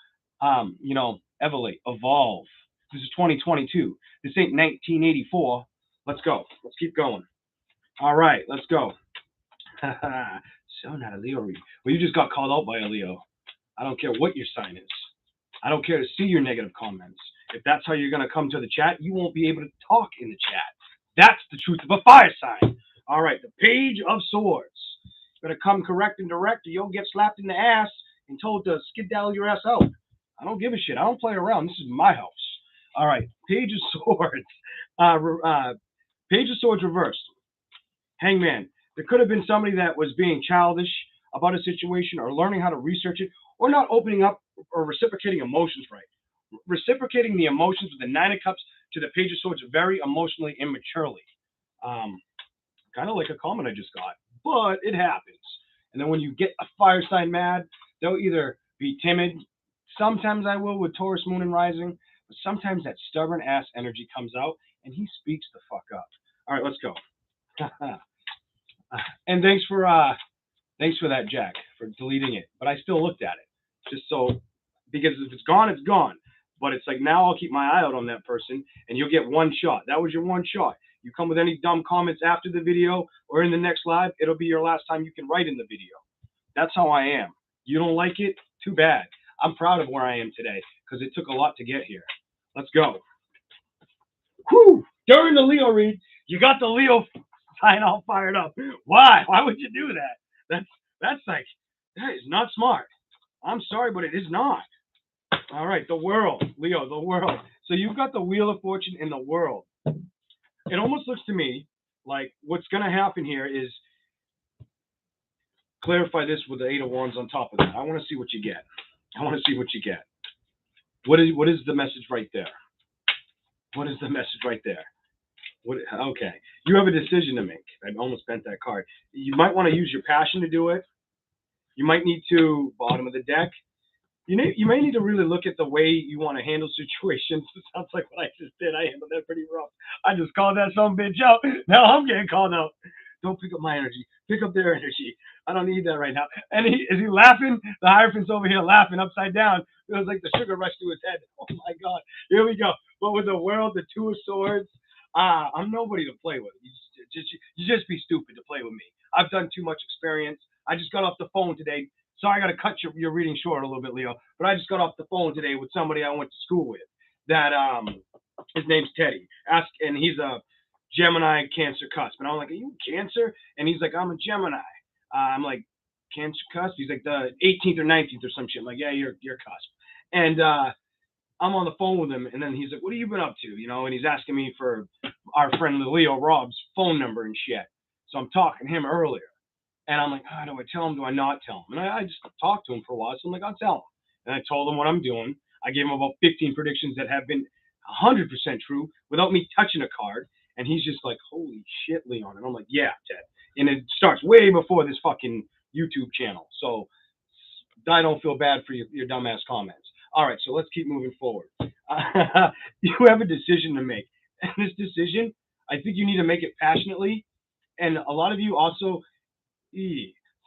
Speaker 1: you know, evolve. This is 2022. This ain't 1984. Let's go. Let's keep going. All right, let's go. So not a Leo read. Well, you just got called out by a Leo. I don't care what your sign is. I don't care to see your negative comments. If that's how you're going to come to the chat, you won't be able to talk in the chat. That's the truth of a fire sign. All right, the Page of Swords. Better come correct and direct or you'll get slapped in the ass and told to skedaddle your ass out. I don't give a shit. I don't play around. This is my house. All right, Page of Swords. Page of Swords reversed. Hangman. There could have been somebody that was being childish about a situation or learning how to research it or not opening up or reciprocating emotions right. Reciprocating the emotions with the Nine of Cups to the Page of Swords very emotionally immaturely. Kind of like a comment I just got, but it happens. And then when you get a fire sign mad, they'll either be timid. Sometimes I will with Taurus, Moon, and Rising, but sometimes that stubborn ass energy comes out and he speaks the fuck up. All right, let's go. And thanks for that, Jack, for deleting it. But I still looked at it, just so, because if it's gone, it's gone. But it's like, now I'll keep my eye out on that person, and you'll get one shot. That was your one shot. You come with any dumb comments after the video or in the next live, it'll be your last time you can write in the video. That's how I am. You don't like it? Too bad. I'm proud of where I am today because it took a lot to get here. Let's go. Whew. During the Leo read, you got the Leo sign all fired up. Why? Why would you do that? That's like, that is not smart. I'm sorry, but it is not. All right, the world, Leo, the world. So you've got the Wheel of Fortune in the world. It almost looks to me like what's going to happen here is clarify this with the Eight of Wands on top of that. I want to see what you get. I want to see what you get. What is the message right there? What is the message right there? Okay, you have a decision to make. I almost bent that card. You might want to use your passion to do it. You might need to, bottom of the deck, you may need to really look at the way you want to handle situations. It sounds like what I just did. I handled that pretty rough. I just called that some bitch out. Now I'm getting called out. Don't pick up my energy. Pick up their energy. I don't need that right now. And is he laughing? The Hierophant's over here laughing upside down. It was like the sugar rushed to his head. Oh my God. Here we go. But with the world, the Two of Swords, I'm nobody to play with. You just be stupid to play with me. I've done too much experience. I just got off the phone today. Sorry, I got to cut your reading short a little bit, Leo. But I just got off the phone today with somebody I went to school with. That his name's Teddy. And he's a Gemini Cancer cusp. And I'm like, are you Cancer? And he's like, I'm a Gemini. I'm like, Cancer cusp? He's like the 18th or 19th or some shit. I'm like, yeah, you're cusp. And I'm on the phone with him, and then he's like, what have you been up to? You know, and he's asking me for our friend Leo Rob's phone number and shit. So I'm talking to him earlier. And I'm like, do I tell him? Do I not tell him? And I just talked to him for a while. So I'm like, I'll tell him. And I told him what I'm doing. I gave him about 15 predictions that have been 100% true without me touching a card. And he's just like, holy shit, Leon. And I'm like, yeah, Ted. And it starts way before this fucking YouTube channel. So I don't feel bad for your dumbass comments. All right, so let's keep moving forward. You have a decision to make. And this decision, I think you need to make it passionately. And a lot of you also,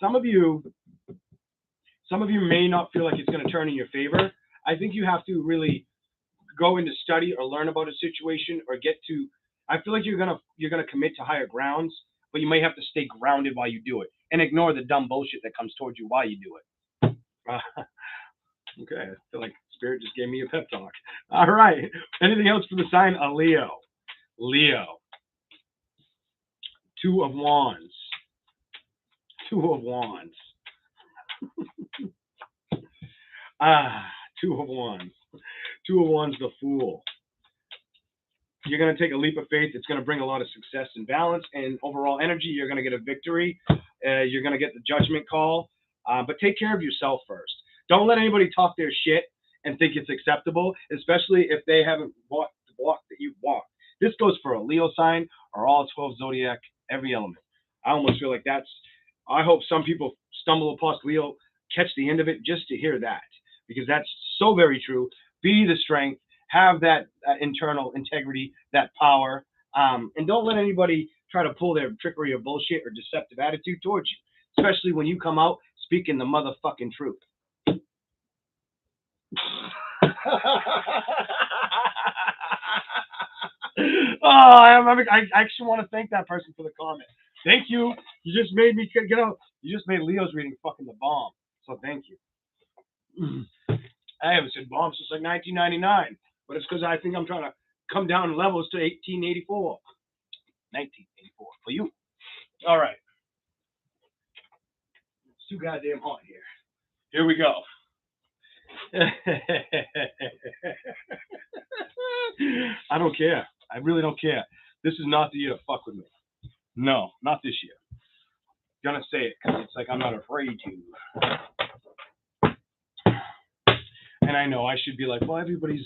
Speaker 1: some of you may not feel like it's going to turn in your favor. I think you have to really go into study or learn about a situation or I feel like you're gonna commit to higher grounds, but you may have to stay grounded while you do it and ignore the dumb bullshit that comes towards you while you do it. Okay, I feel like Spirit just gave me a pep talk. All right, anything else for the sign of Leo? Leo. Two of Wands. Two of Wands. Two of Wands. Two of Wands, the Fool. You're going to take a leap of faith. It's going to bring a lot of success and balance and overall energy. You're going to get a victory. You're going to get the judgment call. But take care of yourself first. Don't let anybody talk their shit and think it's acceptable, especially if they haven't walked the walk that you've walked. This goes for a Leo sign or all 12 zodiac, every element. I almost feel like I hope some people stumble upon Leo, catch the end of it just to hear that, because that's so very true. Be the strength, have that internal integrity, that power, and don't let anybody try to pull their trickery or bullshit or deceptive attitude towards you, especially when you come out speaking the motherfucking truth. I actually want to thank that person for the comment. Thank you. You just made me get out. You just made Leo's reading fucking the bomb. So thank you. I haven't said bomb since like 1999, but it's because I think I'm trying to come down levels to 1884. 1984 for you. All right. It's too goddamn hot here. Here we go. I don't care. I really don't care. This is not the year to fuck with me. No, not this year. Gonna say it because it's like I'm not afraid to. And I know I should be like, well, everybody's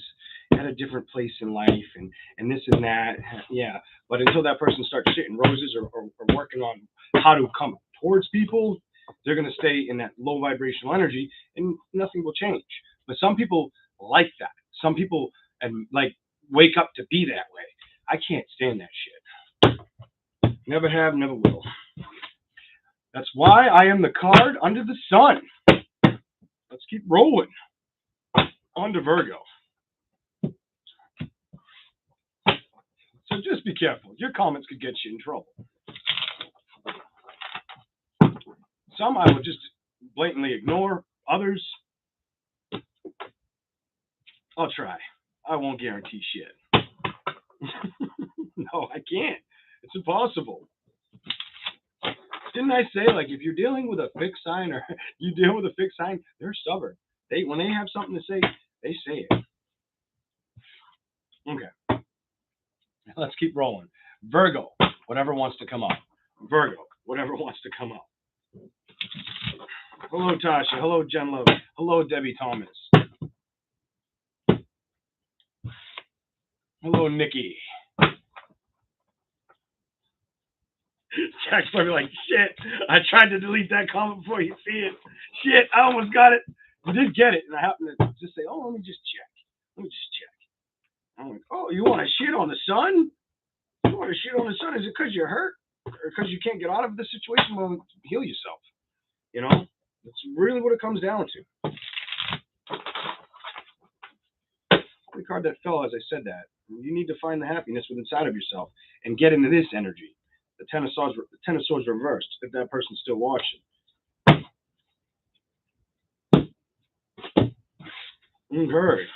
Speaker 1: at a different place in life and this and that. Yeah. But until that person starts shitting roses or working on how to come towards people, they're going to stay in that low vibrational energy and nothing will change. But some people like that. Some people like wake up to be that way. I can't stand that shit. Never have, never will. That's why I am the card under the sun. Let's keep rolling. On to Virgo. So just be careful. Your comments could get you in trouble. Some I will just blatantly ignore. Others, I'll try. I won't guarantee shit. No, I can't. It's impossible. Didn't I say, like, if you're dealing with a fixed sign or you deal with a fixed sign, they're stubborn. When they have something to say, they say it. Okay. Let's keep rolling. Virgo, whatever wants to come up. Virgo, whatever wants to come up. Hello, Tasha. Hello, Jen Love. Hello, Debbie Thomas. Hello, Nikki. Jack's probably like, shit, I tried to delete that comment before you see it. Shit, I almost got it. I did get it, and I happened to just say, oh, let me just check. I'm like, oh, you want to shit on the sun? You want to shit on the sun? Is it because you're hurt? Or because you can't get out of the situation? Well, heal yourself. You know? That's really what it comes down to. The card that fell as I said that. You need to find the happiness within inside of yourself and get into this energy. The Ten of Swords reversed, if that person's still watching. Okay.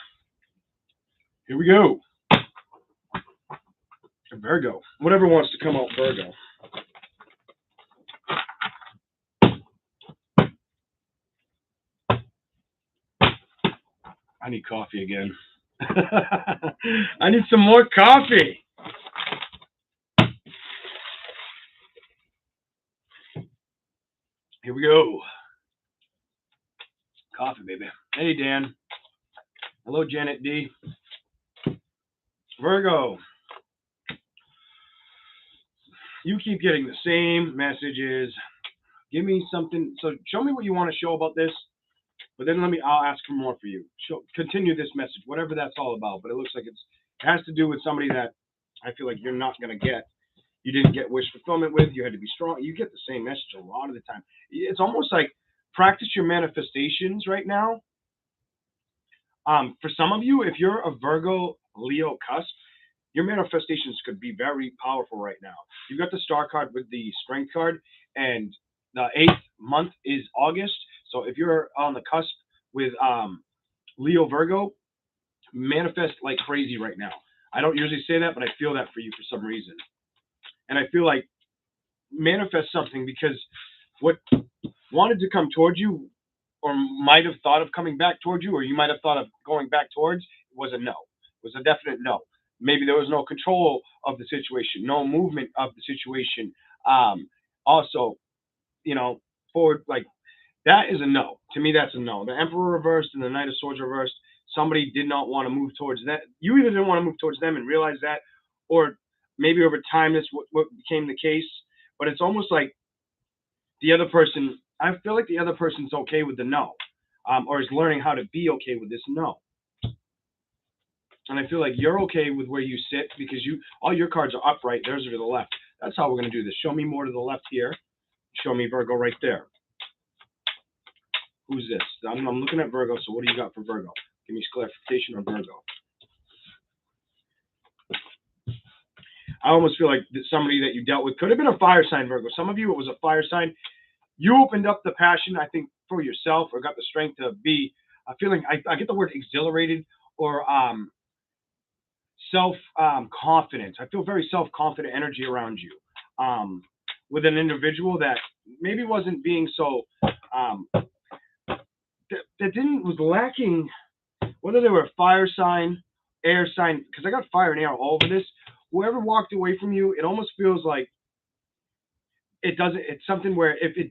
Speaker 1: Here we go. Virgo. Whatever wants to come out, Virgo. I need coffee again. I need some more coffee. Here we go. Coffee, baby. Hey, Dan. Hello, Janet D. Virgo. You keep getting the same messages. Give me something. So show me what you want to show about this. But then I'll ask for more for you. Continue this message, whatever that's all about. But it looks like it has to do with somebody that I feel like you're not going to get. You didn't get wish fulfillment with. You had to be strong. You get the same message a lot of the time. It's almost like practice your manifestations right now. For some of you, if you're a Virgo, Leo cusp, your manifestations could be very powerful right now. You got the star card with the strength card, and the 8th month is August. So if you're on the cusp with Leo Virgo, manifest like crazy right now. I don't usually say that, but I feel that for you for some reason. And I feel like manifest something, because what wanted to come towards you or might have thought of coming back towards you, or you might have thought of going back towards, was a no. It was a definite no. Maybe there was no control of the situation, no movement of the situation. Also, forward, like, That is a no. To me, that's a no. The Emperor reversed and the Knight of Swords reversed. Somebody did not want to move towards that. You either didn't want to move towards them and realize that, or maybe over time this what became the case. But it's almost like the other person, I feel like the other person's okay with the no, or is learning how to be okay with this no. And I feel like you're okay with where you sit because all your cards are upright. Theirs are to the left. That's how we're going to do this. Show me more to the left here. Show me Virgo right there. Who's this? I'm looking at Virgo, so what do you got for Virgo? Give me clarification on Virgo. I almost feel like somebody that you dealt with could have been a fire sign, Virgo. Some of you, it was a fire sign. You opened up the passion, I think, for yourself, or got the strength to be feeling, I get the word exhilarated, or self-confidence. I feel very self-confident energy around you with an individual that maybe wasn't being so, was lacking, whether they were a fire sign, air sign, because I got fire and air all over this. Whoever walked away from you, it almost feels like it's something where if it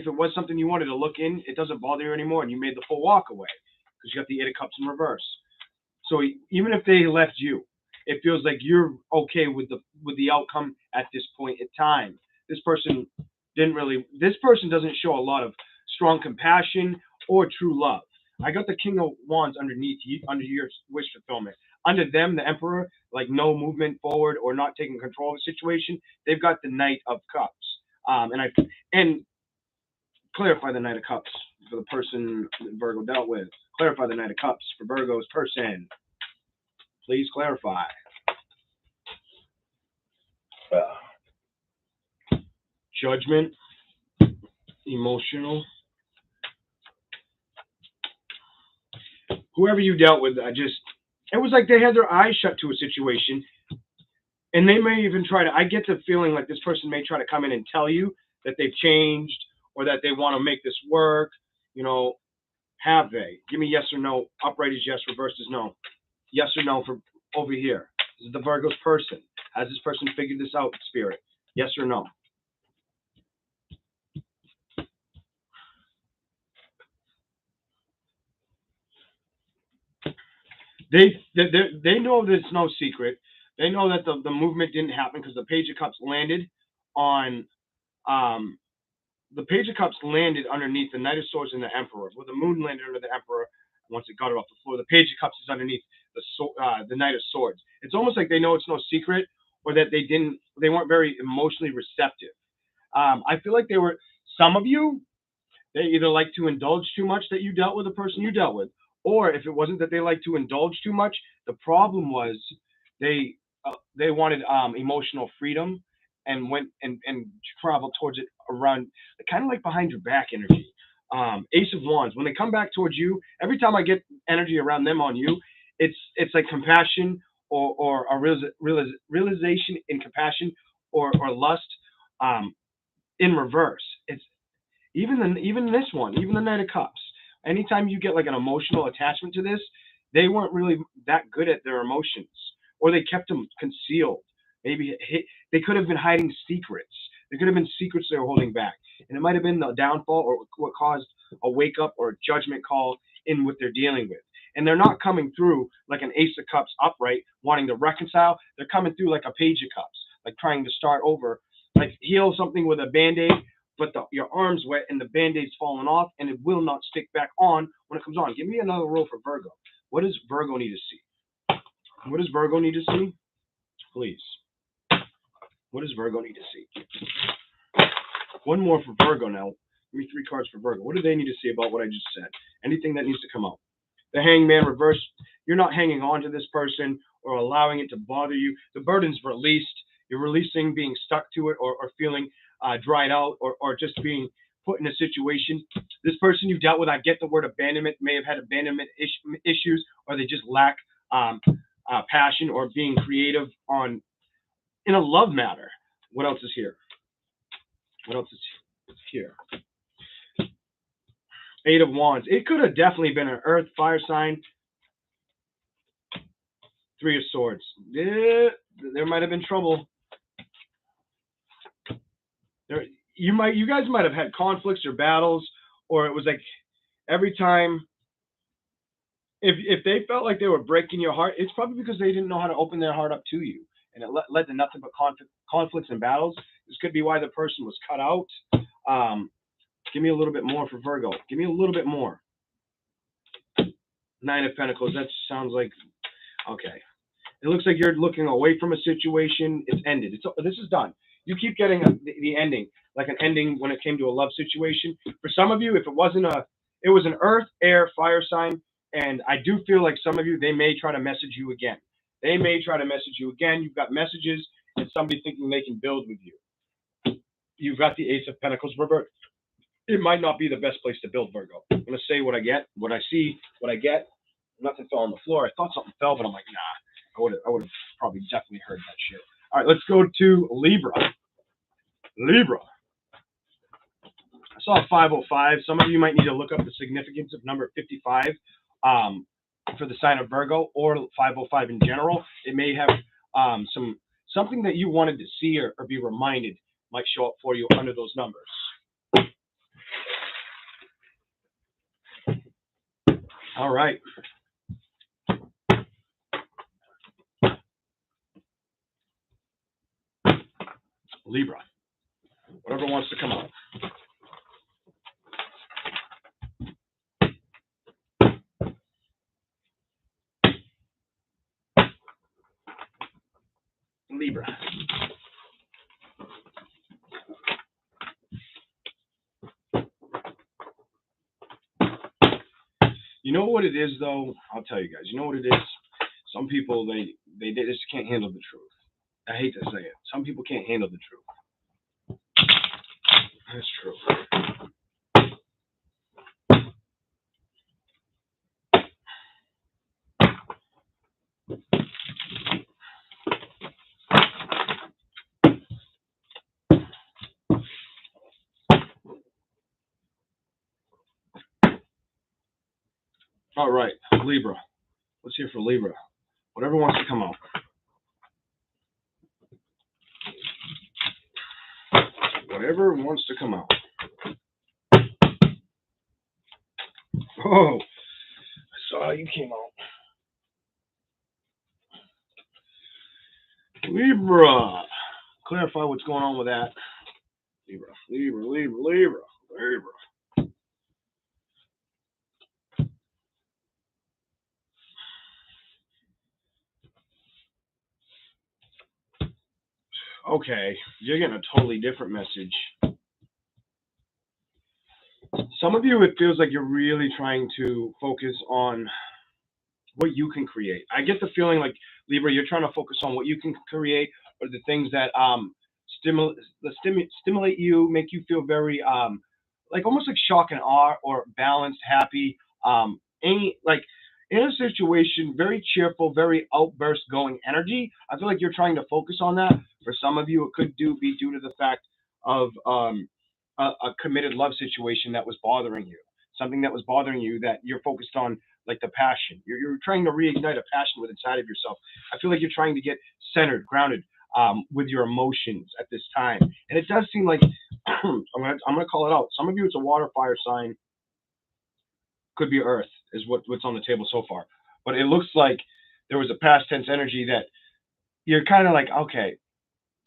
Speaker 1: was something you wanted to look in, it doesn't bother you anymore, and you made the full walk away because you got the Eight of Cups in reverse. So even if they left you, it feels like you're okay with the outcome at this point in time. This person doesn't show a lot of strong compassion or true love. I got the King of Wands underneath you, under your wish fulfillment. Under them, the Emperor, like no movement forward or not taking control of the situation. They've got the Knight of Cups. And clarify the Knight of Cups for the person that Virgo dealt with. Clarify the Knight of Cups for Virgo's person. Please clarify. Judgment, emotional. Whoever you dealt with, it was like they had their eyes shut to a situation, and they may even try to, I get the feeling like this person may try to come in and tell you that they've changed or that they want to make this work. Have they? Give me yes or no. Upright is yes, reversed is no. Yes or no for over here. This is the Virgo's person. Has this person figured this out, Spirit? Yes or no? They know there's no secret. They know that the movement didn't happen because the Page of Cups landed on the Page of Cups landed underneath the Knight of Swords and the Emperor. Well, the Moon landed under the Emperor. Once it got it off the floor, the Page of Cups is underneath the Knight of Swords. It's almost like they know it's no secret, or that they weren't very emotionally receptive. I feel like some of you, they either like to indulge too much that you dealt with the person you dealt with, or if it wasn't that they like to indulge too much, the problem was they wanted emotional freedom and went and traveled towards it around, kind of like behind your back energy. Ace of Wands, when they come back towards you, every time I get energy around them on you, it's like compassion or a realization in compassion or lust in reverse. It's even this one, even the Knight of Cups. Anytime you get like an emotional attachment to this, they weren't really that good at their emotions, or they kept them concealed. Maybe they could have been hiding secrets. There could have been secrets they were holding back, and it might have been the downfall or what caused a wake up or a judgment call in what they're dealing with. And they're not coming through like an Ace of Cups upright, wanting to reconcile. They're coming through like a Page of Cups, like trying to start over, like heal something with a Band-Aid, but your arm's wet and the Band-Aid's falling off, and it will not stick back on when it comes on. Give me another roll for Virgo. What does Virgo need to see? What does Virgo need to see? Please. What does Virgo need to see? One more for Virgo now. Give me 3 cards for Virgo. What do they need to see about what I just said? Anything that needs to come out. The Hangman reverse. You're not hanging on to this person or allowing it to bother you. The burden's released. You're releasing being stuck to it or feeling dried out or just being put in a situation. This person you dealt with, I get the word abandonment, may have had abandonment issues, or they just lack passion or being creative in a love matter. What else is here? What else is here? Eight of Wands. It could have definitely been an earth, fire sign. 3 of Swords. Yeah, there might have been trouble. You guys might have had conflicts or battles or it was like every time, if they felt like they were breaking your heart, it's probably because they didn't know how to open their heart up to you, and it led to nothing but conflicts and battles. This could be why the person was cut out. Give me a little bit more for Virgo. Give me a little bit more. Nine of Pentacles. That sounds like, okay. It looks like you're looking away from a situation. It's ended. This is done. You keep getting the ending, like an ending when it came to a love situation. For some of you, if it was an earth, air, fire sign, and I do feel like some of you, they may try to message you again. They may try to message you again. You've got messages and somebody thinking they can build with you. You've got the Ace of Pentacles reversed. It might not be the best place to build, Virgo. I'm going to say what I get, what I see, what I get. Nothing fell on the floor. I thought something fell, but I'm like, nah. I would have probably definitely heard that shit. All right, let's go to Libra. Libra. I saw 505. Some of you might need to look up the significance of number 55 for the sign of Virgo, or 505 in general. It may have something that you wanted to see or be reminded might show up for you under those numbers. All right. Libra. Whatever wants to come out. Libra. You know what it is, though? I'll tell you guys. You know what it is? Some people, they just can't handle the truth. I hate to say it. Some people can't handle the truth. That's true. All right, Libra. Let's hear for Libra. Whatever wants to come out. Whatever wants to come out. Oh, I saw you came out. Libra. Clarify what's going on with that. Libra, Libra, Libra, Libra, Libra. Okay, you're getting a totally different message. Some of you, it feels like you're really trying to focus on what you can create. I get the feeling like, Libra, you're trying to focus on what you can create, or the things that stimulate you, make you feel very like almost like shock and awe, or balanced, happy. Like in a situation, very cheerful, very outburst going energy. I feel like you're trying to focus on that. For some of you, it could be due to the fact of a committed love situation that was bothering you, something that was bothering you that you're focused on, like the passion. You're trying to reignite a passion within inside of yourself. I feel like you're trying to get centered, grounded with your emotions at this time. And it does seem like, I'm gonna call it out. Some of you, it's a water fire sign. Could be Earth, is what's on the table so far. But it looks like there was a past tense energy that you're kind of like, okay,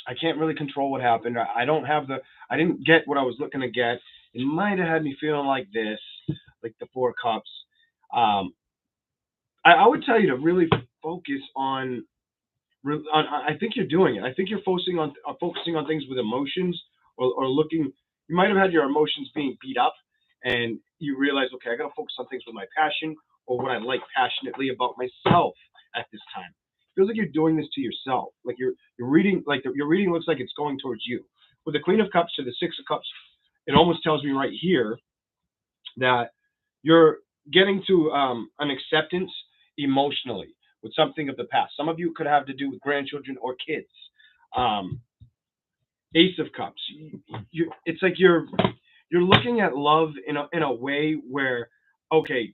Speaker 1: I can't really control what happened. I didn't get what I was looking to get. It might have had me feeling like this, like the Four Cups. I would tell you to really focus on. I think you're doing it. I think you're focusing on things with emotions, or looking. You might have had your emotions being beat up, and you realize, okay, I got to focus on things with my passion, or what I like passionately about myself at this time. It feels like you're doing this to yourself. Like you're reading, like your reading looks like it's going towards you. With the Queen of Cups to the Six of Cups, it almost tells me right here that you're getting to an acceptance emotionally with something of the past. Some of you could have to do with grandchildren or kids. Ace of Cups. It's like you're looking at love in a way where, okay,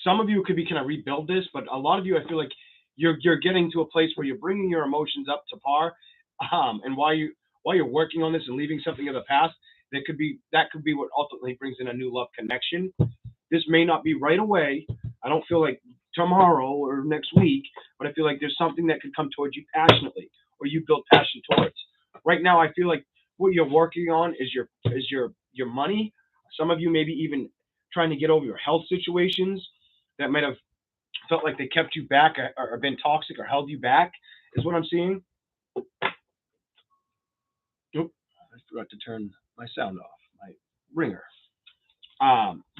Speaker 1: some of you could be, can I rebuild this? But a lot of you, I feel like you're getting to a place where you're bringing your emotions up to par. And while you're working on this and leaving something of the past, that could be what ultimately brings in a new love connection. This may not be right away. I don't feel like tomorrow or next week, but I feel like there's something that could come towards you passionately, or you build passion towards. Right now, I feel like what you're working on is your money. Some of you maybe even trying to get over your health situations that might have felt like they kept you back, or been toxic, or held you back, is what I'm seeing. Oop, I forgot to turn my sound off, my ringer.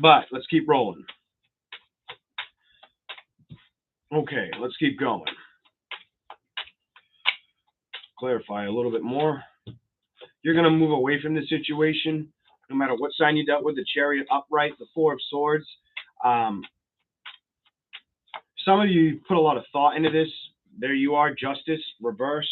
Speaker 1: But let's keep rolling. Okay, let's keep going. Clarify a little bit more. You're going to move away from this situation, no matter what sign you dealt with, the Chariot upright, the Four of Swords. Some of you put a lot of thought into this. There you are, Justice, reversed.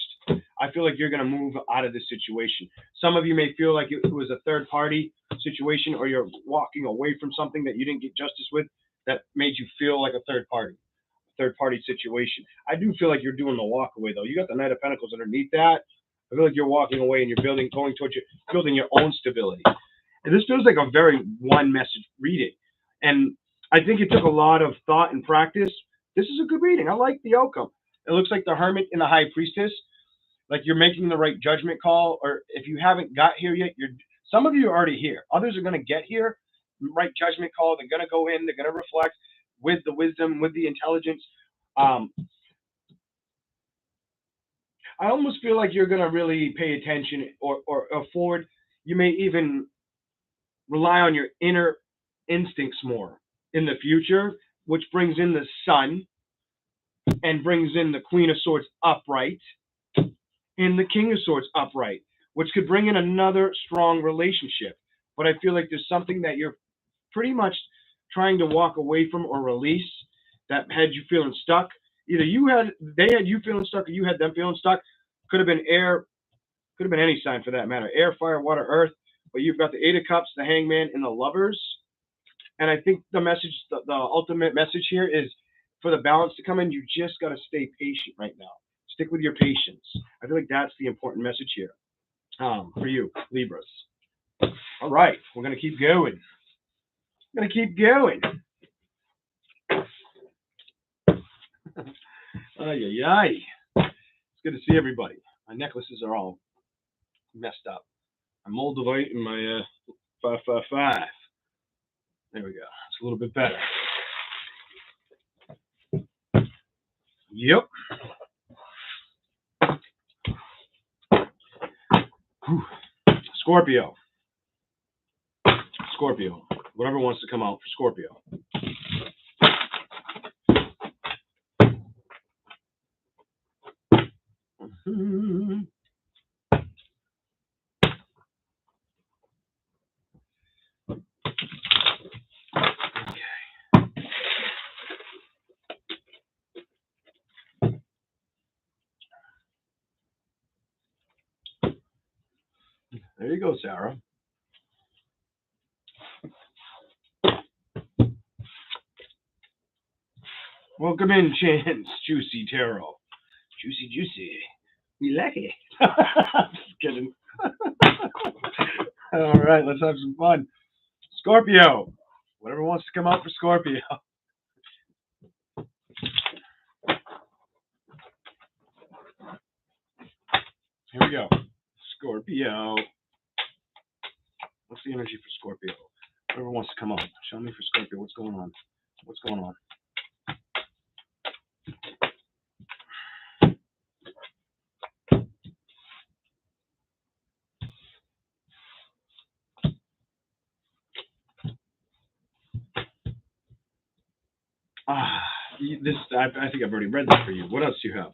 Speaker 1: I feel like you're going to move out of this situation. Some of you may feel like it was a third-party situation, or you're walking away from something that you didn't get justice with that made you feel like a third-party situation. I do feel like you're doing the walk away, though. You got the Knight of Pentacles underneath that. I feel like you're walking away and you're building your own stability. And this feels like a very one message reading. And I think it took a lot of thought and practice. This is a good reading. I like the outcome. It looks like the Hermit and the High Priestess. Like you're making the right judgment call, or if you haven't got here yet, some of you are already here. Others are going to get here. Right judgment call. They're going to go in. They're going to reflect with the wisdom, with the intelligence. I almost feel like you're going to really pay attention or afford. You may even rely on your inner instincts more in the future, which brings in the Sun and brings in the Queen of Swords upright and the King of Swords upright, which could bring in another strong relationship. But I feel like there's something that you're pretty much trying to walk away from or release that had you feeling stuck. Either they had you feeling stuck, or you had them feeling stuck. Could have been air, could have been any sign for that matter. Air, fire, water, earth. But you've got the Eight of Cups, the Hangman, and the Lovers. And I think the message, the ultimate message here is for the balance to come in, you just got to stay patient right now. Stick with your patience. I feel like that's the important message here for you, Libras. All right, we're going to keep going. Ay, ay, ay. It's good to see everybody. My necklaces are all messed up. I'm Moldavite in my 555. There we go. It's a little bit better. Yep. Whew. Scorpio. Whatever wants to come out for Scorpio. There you go, Sarah. Welcome in, Chance. Juicy Tarot. Juicy. We like it. Just kidding. All right, let's have some fun. Scorpio. Whatever wants to come out for Scorpio. Here we go. Scorpio. What's the energy for Scorpio? Whoever wants to come up. Show me for Scorpio. What's going on? I think I've already read this for you. What else do you have?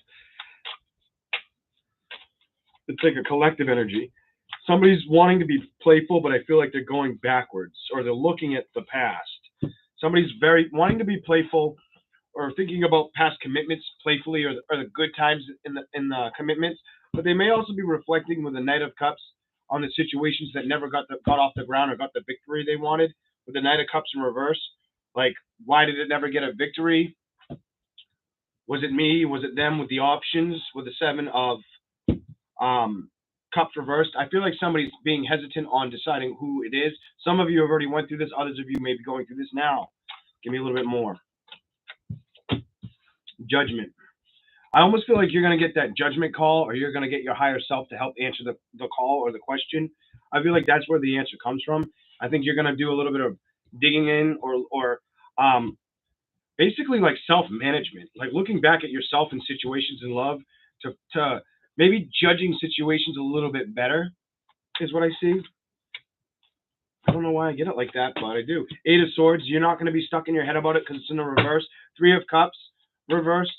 Speaker 1: It's like a collective energy. Somebody's wanting to be playful, but I feel like they're going backwards, or they're looking at the past. Somebody's very wanting to be playful, or thinking about past commitments playfully, or the good times in the commitments. But they may also be reflecting with the Knight of Cups on the situations that never got off the ground or got the victory they wanted. With the Knight of Cups in reverse, like, why did it never get a victory? Was it me? Was it them? With the options, with the Seven of Cups reversed. I feel like somebody's being hesitant on deciding who it is. Some of you have already went through this. Others of you may be going through this now. Give me a little bit more. Judgment. I almost feel like you're going to get that judgment call, or you're going to get your higher self to help answer the call or the question. I feel like that's where the answer comes from. I think you're going to do a little bit of digging in, or basically like self-management, like looking back at yourself in situations in love to maybe judging situations a little bit better is what I see. I don't know why I get it like that, but I do. 8 of Swords, you're not going to be stuck in your head about it because it's in the reverse. 3 of Cups, reversed.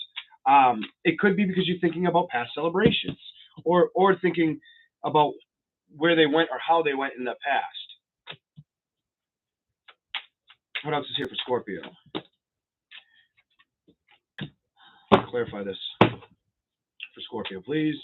Speaker 1: It could be because you're thinking about past celebrations, or thinking about where they went or how they went in the past. What else is here for Scorpio? Clarify this for Scorpio, please.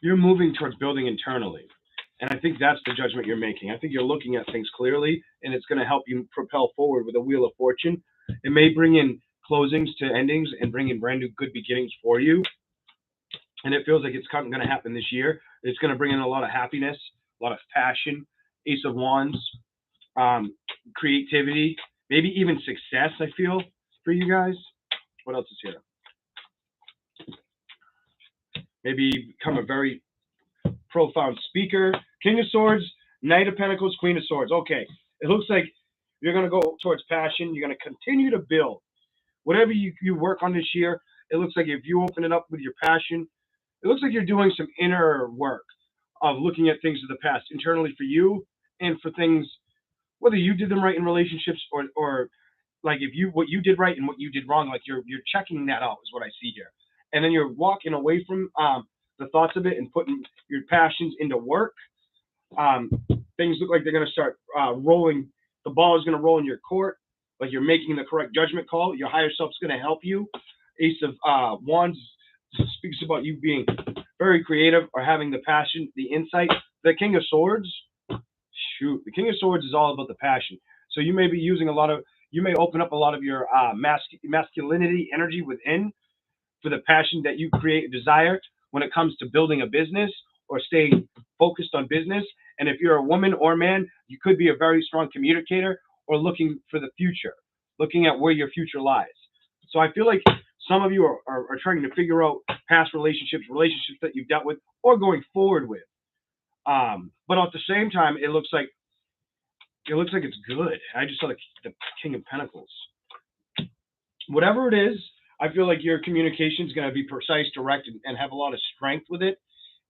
Speaker 1: You're moving towards building internally. And I think that's the judgment you're making. I think you're looking at things clearly, and it's going to help you propel forward with a Wheel of Fortune. It may bring in closings to endings and bring in brand new good beginnings for you. And it feels like it's going to happen this year. It's going to bring in a lot of happiness, a lot of passion, Ace of Wands, creativity, maybe even success, I feel, for you guys. What else is here? Maybe become a very profound speaker. King of Swords, Knight of Pentacles, Queen of Swords. Okay, it looks like you're going to go towards passion. You're going to continue to build. Whatever you work on this year, it looks like if you open it up with your passion, it looks like you're doing some inner work of looking at things of the past internally for you, and for things, whether you did them right in relationships, or like if you, what you did right and what you did wrong, like you're checking that out is what I see here. And then you're walking away from the thoughts of it and putting your passions into work. Things look like they're going to start rolling. The ball is going to roll in your court. Like you're making the correct judgment call. Your higher self's going to help you. Ace of Wands speaks about you being very creative or having the passion, the insight. The King of Swords, shoot, the King of Swords is all about the passion. So you may be using you may open up a lot of your masculinity energy within, for the passion that you create, desire when it comes to building a business or staying focused on business. And if you're a woman or man, you could be a very strong communicator or looking for the future, looking at where your future lies. So I feel like some of you are trying to figure out past relationships that you've dealt with or going forward with. But at the same time, it looks like it's good. I just saw the King of Pentacles. Whatever it is, I feel like your communication is going to be precise, direct, and have a lot of strength with it.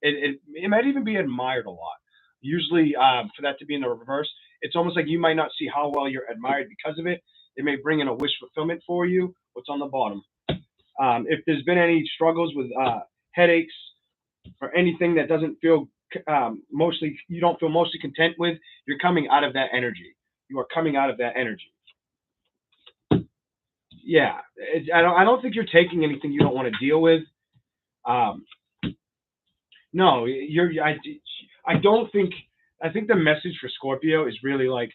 Speaker 1: It might even be admired a lot. Usually, for that to be in the reverse, it's almost like you might not see how well you're admired because of it. It may bring in a wish fulfillment for you. What's on the bottom? If there's been any struggles with headaches or anything that doesn't feel you don't feel mostly content with, you're coming out of that energy. You are coming out of that energy. Yeah, I don't think you're taking anything you don't want to deal with. No, I don't think. I think the message for Scorpio is really like,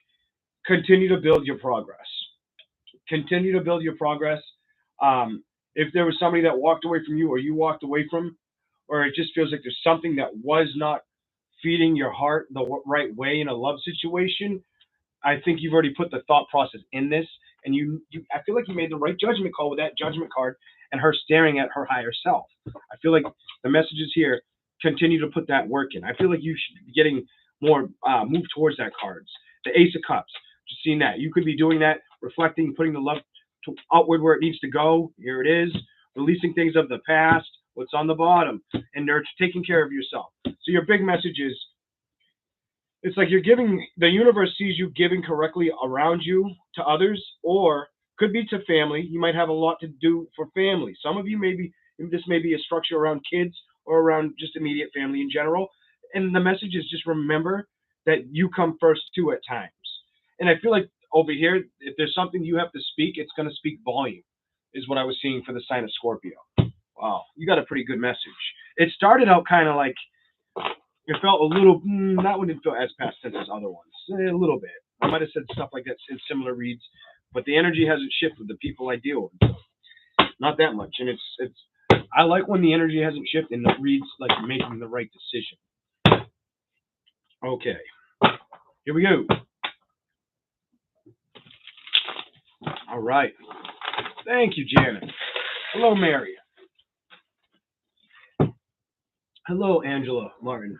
Speaker 1: continue to build your progress. Continue to build your progress. If there was somebody that walked away from you, or you walked away from, or it just feels like there's something that was not feeding your heart the right way in a love situation, I think you've already put the thought process in this, and I feel like you made the right judgment call with that judgment card and her staring at her higher self. I feel like the messages here, continue to put that work in. I feel like you should be getting more move towards that cards. The Ace of Cups, just seeing that. You could be doing that, reflecting, putting the love outward where it needs to go. Here it is. Releasing things of the past, what's on the bottom, and they're taking care of yourself. So your big message is, it's like you're giving, the universe sees you giving correctly around you to others, or could be to family. You might have a lot to do for family. Some of you this may be a structure around kids or around just immediate family in general. And the message is just remember that you come first too at times. And I feel like over here, if there's something you have to speak, it's going to speak volume, is what I was seeing for the sign of Scorpio. Wow, you got a pretty good message. It started out kind of like, it felt a little, that one didn't feel as past tense as other ones. A little bit. I might have said stuff like that in similar reads, but the energy hasn't shifted with the people I deal with. Not that much. And I like when the energy hasn't shifted and the reads like making the right decision. Okay. Here we go. All right. Thank you, Janet. Hello, Mary. Hello, Angela Martin.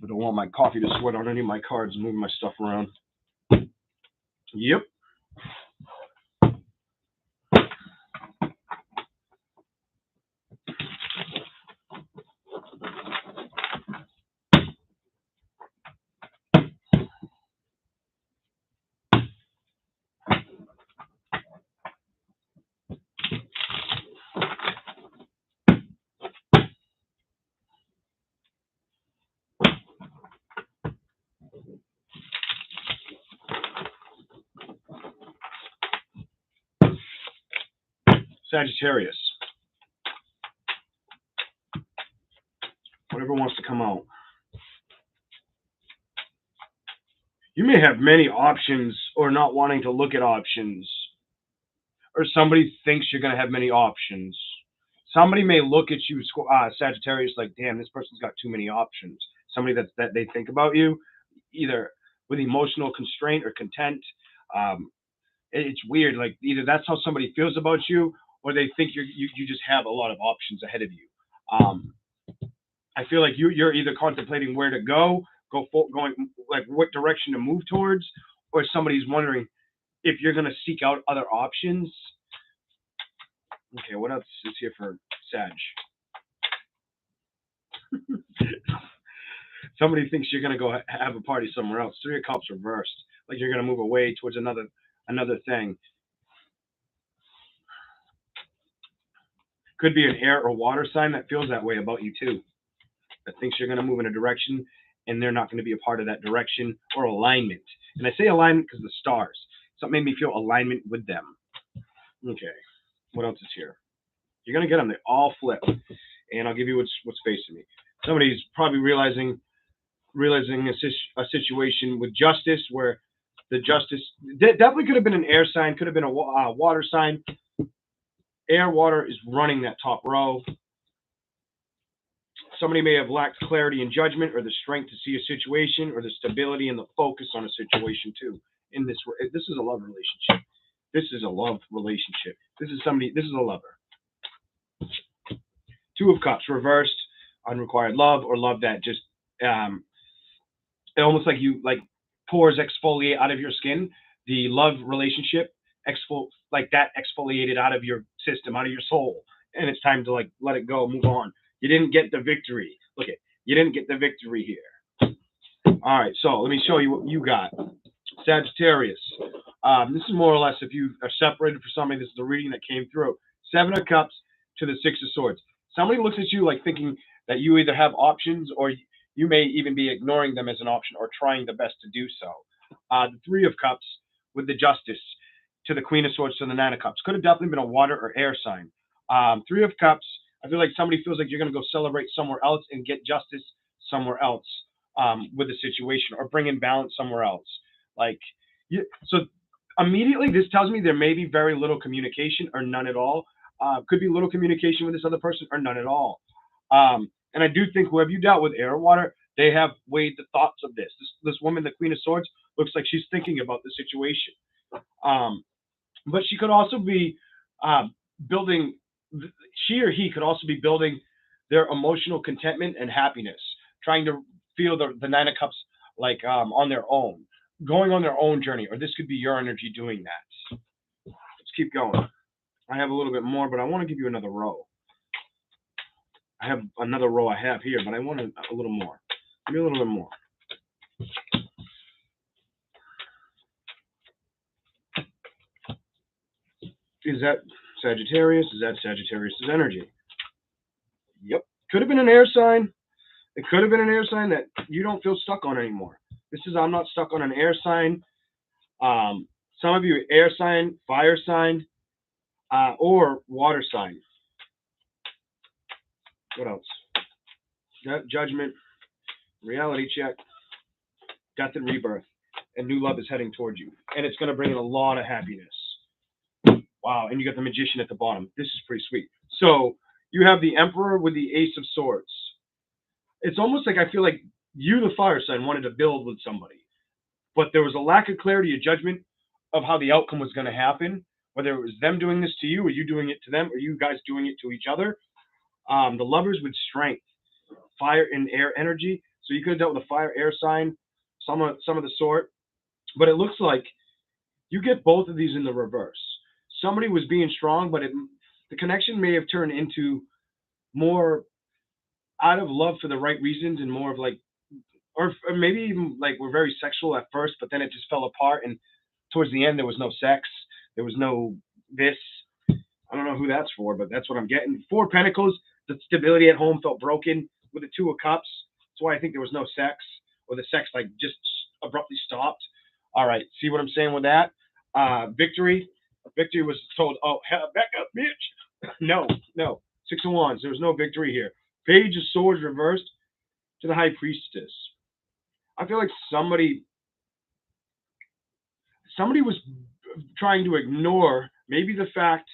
Speaker 1: I don't want my coffee to sweat on any of my cards and moving my stuff around. Yep. Sagittarius. Whatever wants to come out. You may have many options or not wanting to look at options. Or somebody thinks you're going to have many options. Somebody may look at you, Sagittarius, like, damn, this person's got too many options. Somebody that they think about you, either with emotional constraint or content. It's weird. Like, either that's how somebody feels about you, or they think you just have a lot of options ahead of you. I feel like you're either contemplating where to going like what direction to move towards, or somebody's wondering if you're going to seek out other options. Okay, what else is here for Sag? Somebody thinks you're going to go have a party somewhere else. Three of Cups reversed, like you're going to move away towards another thing. Could be an air or water sign that feels that way about you too. That thinks you're going to move in a direction and they're not going to be a part of that direction or alignment. And I say alignment because the stars. Something made me feel alignment with them. Okay, what else is here? You're going to get them. They all flip. And I'll give you what's facing me. Somebody's probably realizing a situation with justice where the justice definitely could have been an air sign, could have been a water sign. Air, water is running that top row. Somebody may have lacked clarity and judgment or the strength to see a situation or the stability and the focus on a situation too. This is a love relationship. This is a love relationship. This is a lover. Two of Cups reversed, unrequired love or love that just almost like you like pores exfoliate out of your skin. The love relationship exfoliated out of your system, out of your soul, and it's time to like let it go, move on. You didn't get the victory. You didn't get the victory here. All right, so let me show you what you got, Sagittarius. This is more or less if you are separated for somebody. This is the reading that came through. Seven of Cups to the Six of Swords. Somebody looks at you like thinking that you either have options or you may even be ignoring them as an option or trying the best to do so. The Three of Cups with the Justice to the Queen of Swords to the Nine of Cups. Could have definitely been a water or air sign. Three of Cups, I feel like somebody feels like you're going to go celebrate somewhere else and get justice somewhere else with the situation or bring in balance somewhere else. So immediately this tells me there may be very little communication or none at all. Could be little communication with this other person or none at all. And I do think whoever you dealt with, air or water, they have weighed the thoughts of this. This woman, the Queen of Swords, looks like she's thinking about the situation. But she could also be building, she or he could also be building their emotional contentment and happiness, trying to feel the Nine of Cups like on their own, going on their own journey, or this could be your energy doing that. Let's keep going. I have a little bit more, but I want to give you another row. I have another row I have here, but I want a little more. Give me a little bit more. Is that Sagittarius? Is that Sagittarius' energy? Yep. Could have been an air sign. It could have been an air sign that you don't feel stuck on anymore. This is, I'm not stuck on an air sign. Some of you, air sign, fire sign. or water sign. What else? Judgment, reality check, death and rebirth, and new love is heading towards you. And it's going to bring in a lot of happiness. Wow, and you got the Magician at the bottom. This is pretty sweet. So you have the Emperor with the Ace of Swords. It's almost like I feel like you, the fire sign, wanted to build with somebody, but there was a lack of clarity or judgment of how the outcome was going to happen, whether it was them doing this to you or you doing it to them or you guys doing it to each other. The Lovers with strength, fire and air energy. So you could have dealt with a fire air sign, some of the sort, but it looks like you get both of these in the reverse. Somebody was being strong, but the connection may have turned into more out of love for the right reasons and more of like, or maybe even like we're very sexual at first, but then it just fell apart. And towards the end, there was no sex. There was no this. I don't know who that's for, but that's what I'm getting. Four of Pentacles, the stability at home felt broken with the Two of Cups. That's why I think there was no sex, or the sex like just abruptly stopped. All right, see what I'm saying with that? Victory. Victory was told, oh, hell, back up, bitch. No. Six of Wands. There was no victory here. Page of Swords reversed to the High Priestess. I feel like somebody was trying to ignore maybe the fact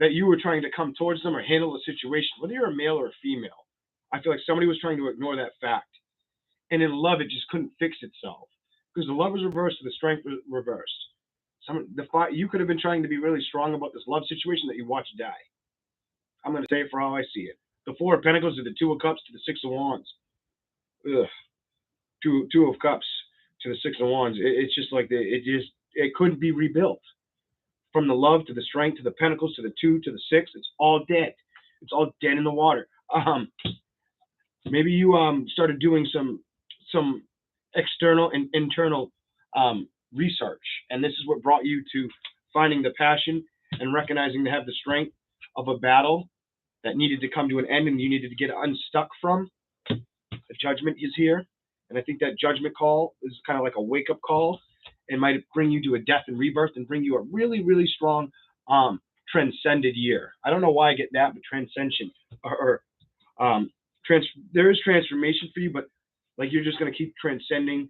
Speaker 1: that you were trying to come towards them or handle the situation, whether you're a male or a female. I feel like somebody was trying to ignore that fact. And in love, it just couldn't fix itself. Because the love was reversed, the strength was reversed. You could have been trying to be really strong about this love situation that you watched die. I'm going to say it for how I see it. The Four of Pentacles to the Two of Cups to the Six of Wands. Ugh. Two of Cups to the Six of Wands. It's just like it couldn't be rebuilt. From the love to the strength to the Pentacles to the Two to the Six, it's all dead. It's all dead in the water. Maybe you started doing some external and internal research, and this is what brought you to finding the passion and recognizing to have the strength of a battle that needed to come to an end and you needed to get unstuck from. The Judgment is here, and I think that judgment call is kind of like a wake-up call and might bring you to a death and rebirth and bring you a really, really strong transcended year. I don't know why I get that, but transcension there is transformation for you, but like you're just going to keep transcending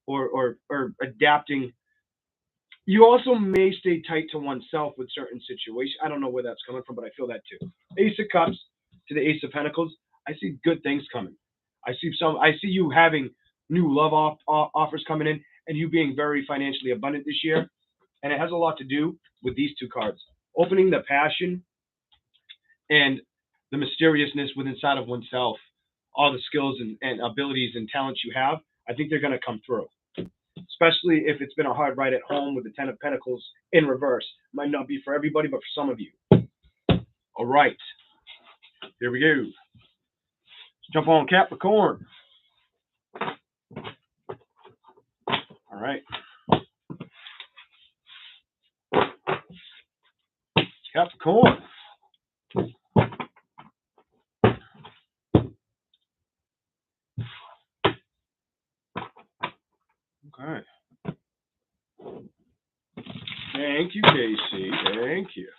Speaker 1: or adapting. You also may stay tight to oneself with certain situations. I don't know where that's coming from, but I feel that too. Ace of Cups to the Ace of Pentacles. I see good things coming. I see you having new love offers coming in and you being very financially abundant this year. And it has a lot to do with these two cards. Opening the passion and the mysteriousness within inside of oneself, all the skills and abilities and talents you have, I think they're going to come through. Especially if it's been a hard ride at home with the Ten of Pentacles in reverse. Might not be for everybody, but for some of you. All right. Here we go. Let's jump on Capricorn. All right. Capricorn. Okay. Thank you, Casey. Thank you.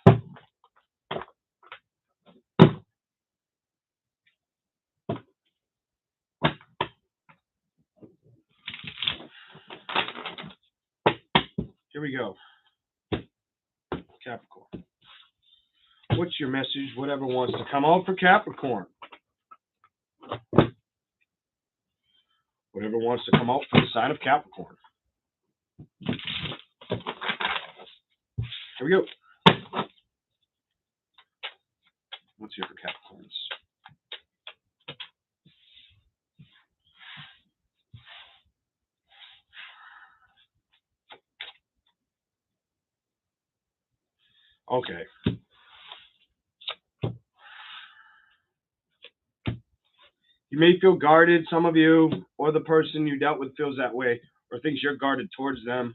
Speaker 1: Here we go. Capricorn. What's your message? Whatever wants to come out for Capricorn. Whatever wants to come out for the sign of Capricorn. Here we go. What's here for Capricorns? Okay. You may feel guarded, some of you, or the person you dealt with feels that way, or thinks you're guarded towards them.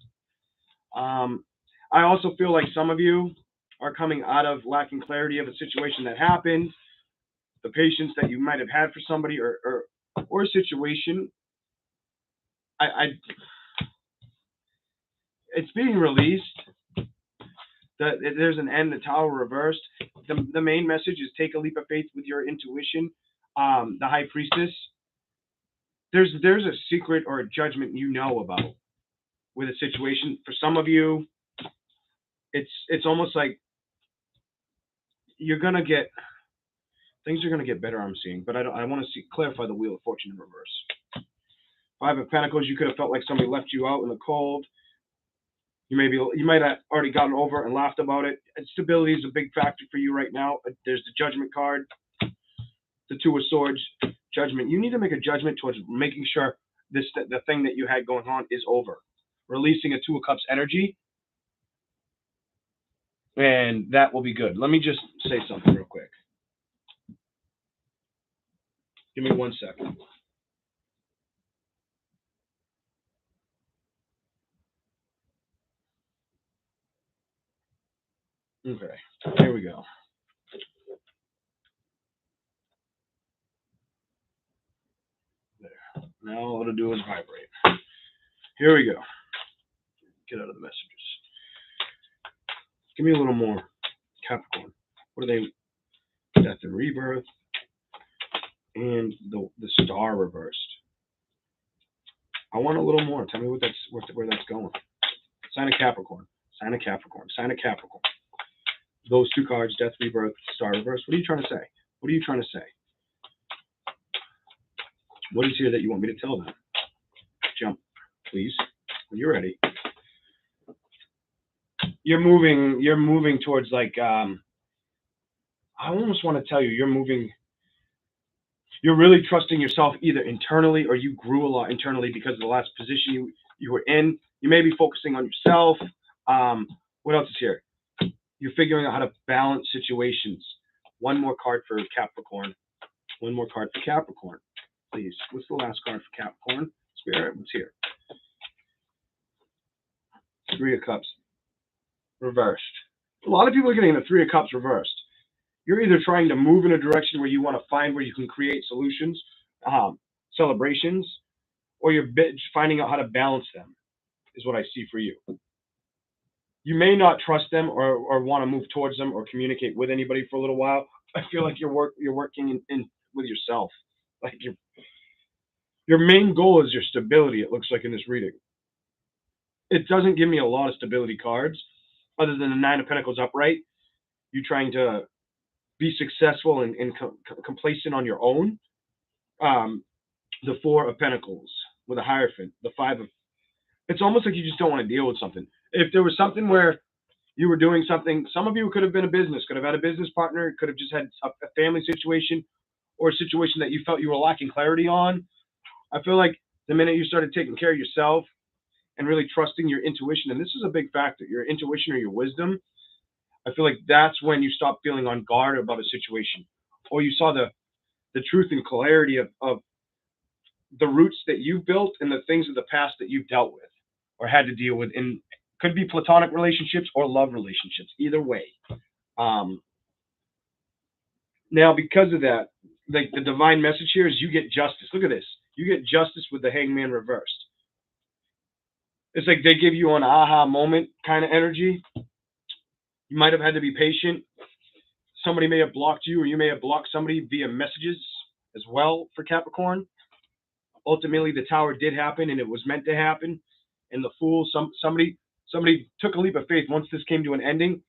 Speaker 1: I also feel like some of you are coming out of lacking clarity of a situation that happened, the patience that you might have had for somebody, or a situation. It's being released, There's an end, the Tower reversed. The main message is take a leap of faith with your intuition. The High Priestess. There's a secret or a judgment you know about with a situation. For some of you, it's almost like you're gonna get things are gonna get better. I'm seeing, but I want to clarify the Wheel of Fortune in reverse. Five of Pentacles. You could have felt like somebody left you out in the cold. You might have already gotten over it and laughed about it. And stability is a big factor for you right now. There's the Judgment card, the Two of Swords, Judgment. You need to make a judgment towards making sure the thing that you had going on is over. Releasing a Two of Cups energy, and that will be good. Let me just say something real quick. Give me 1 second. Okay, here we go. There. Now all it'll do is vibrate. Here we go. Get out of the messages. Give me a little more. Capricorn. What are they? Death and Rebirth. And the Star reversed. I want a little more. Tell me where that's going. Sign of Capricorn. Sign of Capricorn. Sign of Capricorn. Those two cards, Death, Rebirth, Star reversed. What are you trying to say? What are you trying to say? What is here that you want me to tell them? Jump, please. When you're ready. You're moving towards like I almost want to tell you you're really trusting yourself either internally or you grew a lot internally because of the last position you were in. You may be focusing on yourself. What else is here? You're figuring out how to balance situations. One more card for Capricorn. One more card for Capricorn. Please. What's the last card for Capricorn? Spirit, what's here? Three of Cups. Reversed. A lot of people are getting the Three of Cups reversed. You're either trying to move in a direction where you want to find where you can create solutions, celebrations, or you're finding out how to balance them, is what I see for you. You may not trust them or want to move towards them or communicate with anybody for a little while. I feel like you're working in with yourself. Like your main goal is your stability, it looks like in this reading. It doesn't give me a lot of stability cards, other than the Nine of Pentacles upright. You trying to be successful and complacent on your own. The Four of Pentacles with a Hierophant. The Five of... It's almost like you just don't want to deal with something. If there was something where you were doing something, some of you could have been a business, could have had a business partner, could have just had a family situation, or a situation that you felt you were lacking clarity on. I feel like the minute you started taking care of yourself and really trusting your intuition, and this is a big factor, your intuition or your wisdom, I feel like that's when you stop feeling on guard about a situation, or you saw the truth and clarity of the roots that you built and the things of the past that you've dealt with or had to deal with. And could be platonic relationships or love relationships, either way. Now, because of that, like the divine message here is you get justice. Look at this. You get justice with the Hangman reversed. It's like they give you an aha moment kind of energy. You might have had to be patient. Somebody may have blocked you, or you may have blocked somebody via messages as well for Capricorn. Ultimately, the Tower did happen, and it was meant to happen. And the Fool, somebody took a leap of faith. Once this came to an ending,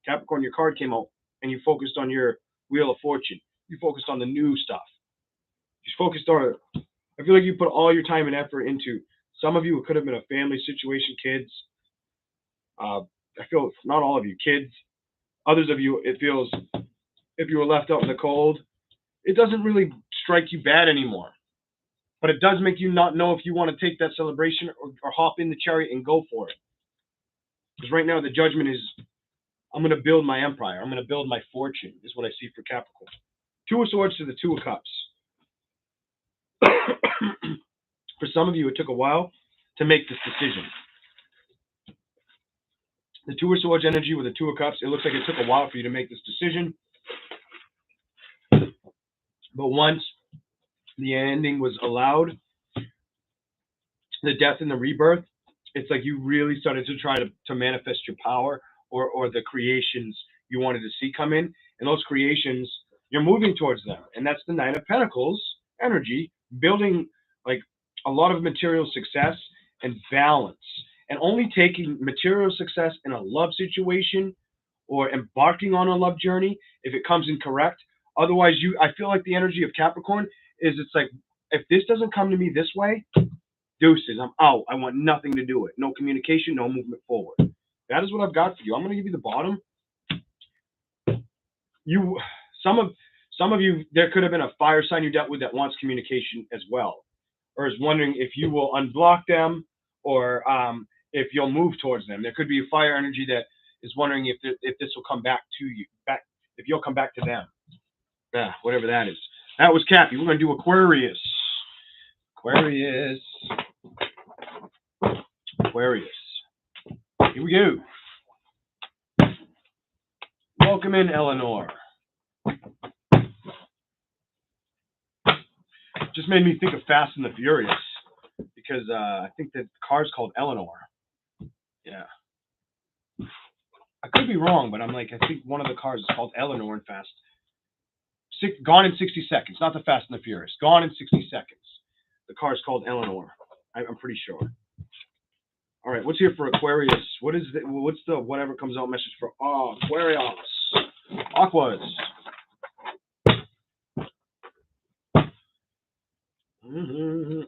Speaker 1: Capricorn, your card came out, and you focused on your Wheel of Fortune. You focused on the new stuff. You focused on it. I feel like you put all your time and effort into. Some of you, it could have been a family situation, kids. I feel not all of you, kids. Others of you, it feels if you were left out in the cold, it doesn't really strike you bad anymore. But it does make you not know if you want to take that celebration or hop in the chariot and go for it. Because right now the judgment is, I'm going to build my empire. I'm going to build my fortune, is what I see for Capricorn. Two of Swords to the Two of Cups. For some of you, it took a while to make this decision. The Two of Swords energy with the Two of Cups, it looks like it took a while for you to make this decision. But once the ending was allowed, the death and the rebirth, it's like you really started to try to manifest your power or the creations you wanted to see come in. And those creations, you're moving towards them. And that's the Nine of Pentacles energy, building like a lot of material success and balance. And only taking material success in a love situation or embarking on a love journey if it comes in correct. Otherwise, I feel like the energy of Capricorn is, it's like, if this doesn't come to me this way, deuces, I'm out. I want nothing to do with it. No communication, no movement forward. That is what I've got for you. I'm going to give you the bottom. Some of you, there could have been a fire sign you dealt with that wants communication as well, or is wondering if you will unblock them or if you'll move towards them. There could be a fire energy that is wondering if this will come back to you, if you'll come back to them. Yeah, whatever that is. That was Cappy. We're going to do Aquarius. Aquarius. Here we go. Welcome in, Eleanor. Just made me think of Fast and the Furious because I think that car's called Eleanor. Yeah. I could be wrong, but I'm like, I think one of the cars is called Eleanor in Fast. Gone in 60 seconds, not the Fast and the Furious. Gone in 60 seconds. The car's called Eleanor. I'm pretty sure. All right, what's here for Aquarius? What's the whatever comes out message for Aquarius? Aquas.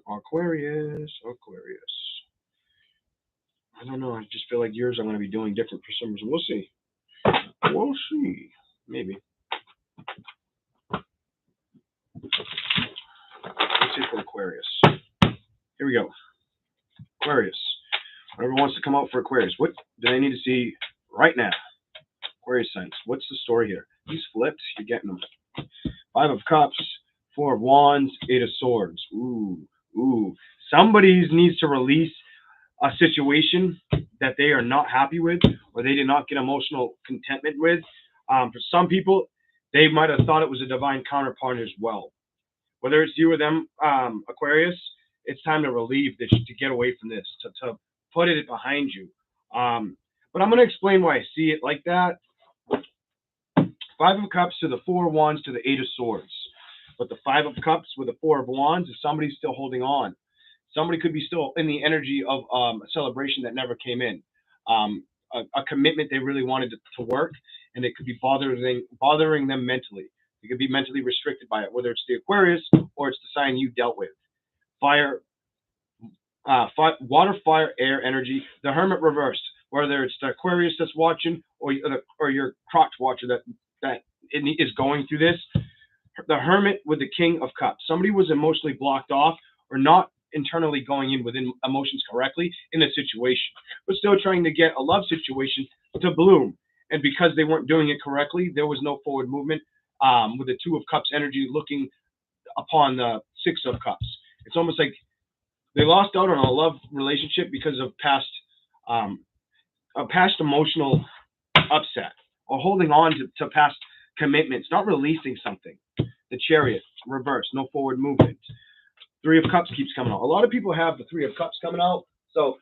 Speaker 1: Aquarius. I don't know. I just feel like yours I'm going to be doing different for some reason. We'll see. Maybe. Let's see for Aquarius. Here we go. Aquarius. Whoever wants to come out for Aquarius. What do they need to see right now? Aquarius signs. What's the story here? These flipped. You're getting them. 5 of Cups. 4 of Wands. 8 of Swords. Ooh. Somebody needs to release a situation that they are not happy with or they did not get emotional contentment with. For some people, they might have thought it was a divine counterpart as well. Whether it's you or them, Aquarius, it's time to relieve this, to get away from this, to put it behind you. But I'm going to explain why I see it like that. 5 of Cups to the 4 of Wands to the 8 of Swords. But the 5 of Cups with the 4 of Wands is somebody still holding on. Somebody could be still in the energy of a celebration that never came in. A commitment they really wanted to work, and it could be bothering them mentally. You could be mentally restricted by it, whether it's the Aquarius or it's the sign you dealt with. Water, fire, air energy. The Hermit reversed, whether it's the Aquarius that's watching or your crotch watcher that is going through this. The Hermit with the King of Cups. Somebody was emotionally blocked off or not internally going in within emotions correctly in a situation, but still trying to get a love situation to bloom. And because they weren't doing it correctly, there was no forward movement. With the 2 of Cups energy looking upon the 6 of Cups. It's almost like they lost out on a love relationship because of past emotional upset or holding on to past commitments, not releasing something. The Chariot, reverse, no forward movement. 3 of Cups keeps coming out. A lot of people have the 3 of Cups coming out. So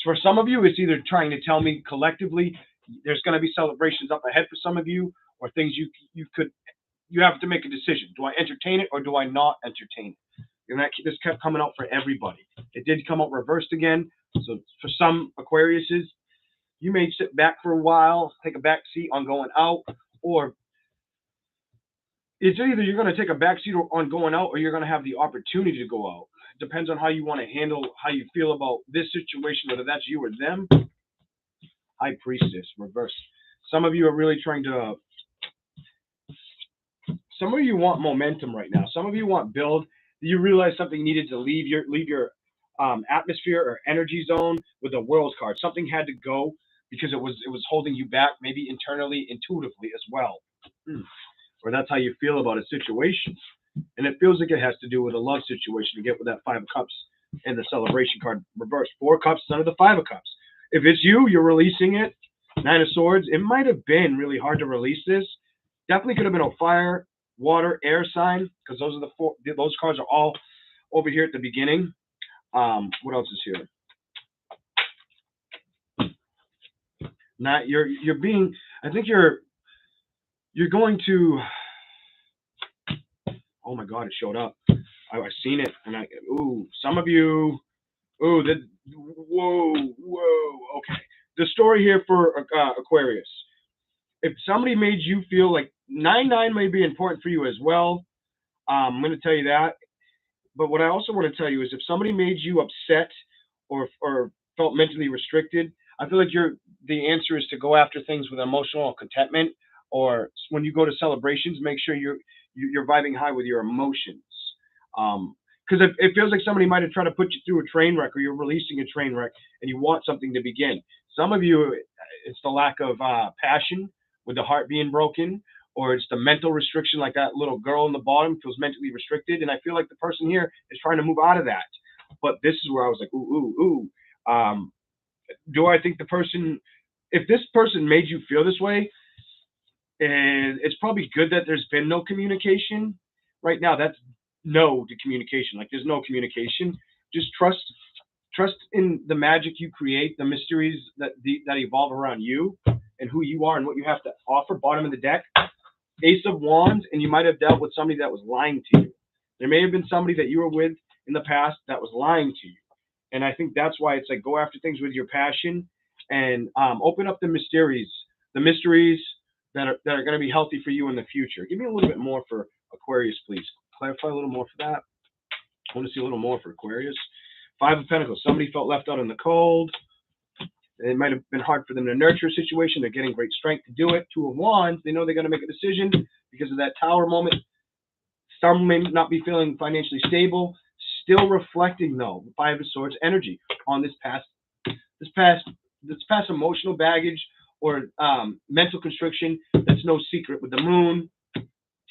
Speaker 1: for some of you, it's either trying to tell me collectively there's going to be celebrations up ahead for some of you, or things you have to make a decision. Do I entertain it or do I not entertain it? And this kept coming out for everybody. It did come out reversed again. So for some Aquariuses, you may sit back for a while, take a back seat on going out, or it's either you're going to take a back seat on going out or you're going to have the opportunity to go out. It depends on how you want to handle, how you feel about this situation, whether that's you or them. High Priestess, reverse. Some of you are really trying to... Some of you want momentum right now. Some of you want build. You realize something needed to leave your atmosphere or energy zone with a World card. Something had to go because it was holding you back, maybe internally, intuitively as well. Or that's how you feel about a situation. And it feels like it has to do with a love situation to get with that 5 of Cups and the celebration card reversed. 4 of Cups, none of the 5 of Cups. If it's you, you're releasing it. 9 of Swords. It might have been really hard to release this. Definitely could have been a fire, water, air sign, because those are the 4. Those cards are all over here at the beginning. What else is here? Not you're being. I think you're going to. Oh my God, it showed up. I've seen it, and some of you. Ooh, whoa. Okay, the story here for Aquarius. If somebody made you feel like 9-9 may be important for you as well, I'm going to tell you that. But what I also want to tell you is if somebody made you upset or felt mentally restricted, I feel like the answer is to go after things with emotional contentment, or when you go to celebrations, make sure you're vibing high with your emotions. Because it feels like somebody might have tried to put you through a train wreck, or you're releasing a train wreck and you want something to begin. Some of you, it's the lack of passion with the heart being broken, or it's the mental restriction, like that little girl in the bottom feels mentally restricted. And I feel like the person here is trying to move out of that. But this is where I was like, ooh. Do I think if this person made you feel this way, and it's probably good that there's been no communication right now. That's no to communication. Like there's no communication. Just trust in the magic you create, the mysteries that evolve around you and who you are and what you have to offer. Bottom of the deck, Ace of Wands, and you might have dealt with somebody that was lying to you. There may have been somebody that you were with in the past that was lying to you. And I think that's why it's like go after things with your passion and open up the mysteries that are going to be healthy for you in the future. Give me a little bit more for Aquarius, please. Clarify a little more for that. I want to see a little more for Aquarius. 5 of Pentacles. Somebody felt left out in the cold. It might have been hard for them to nurture a situation. They're getting great strength to do it. 2 of Wands. They know they're going to make a decision because of that Tower moment. Some may not be feeling financially stable. Still reflecting though, 5 of Swords energy on this past emotional baggage or mental constriction. That's no secret with the Moon.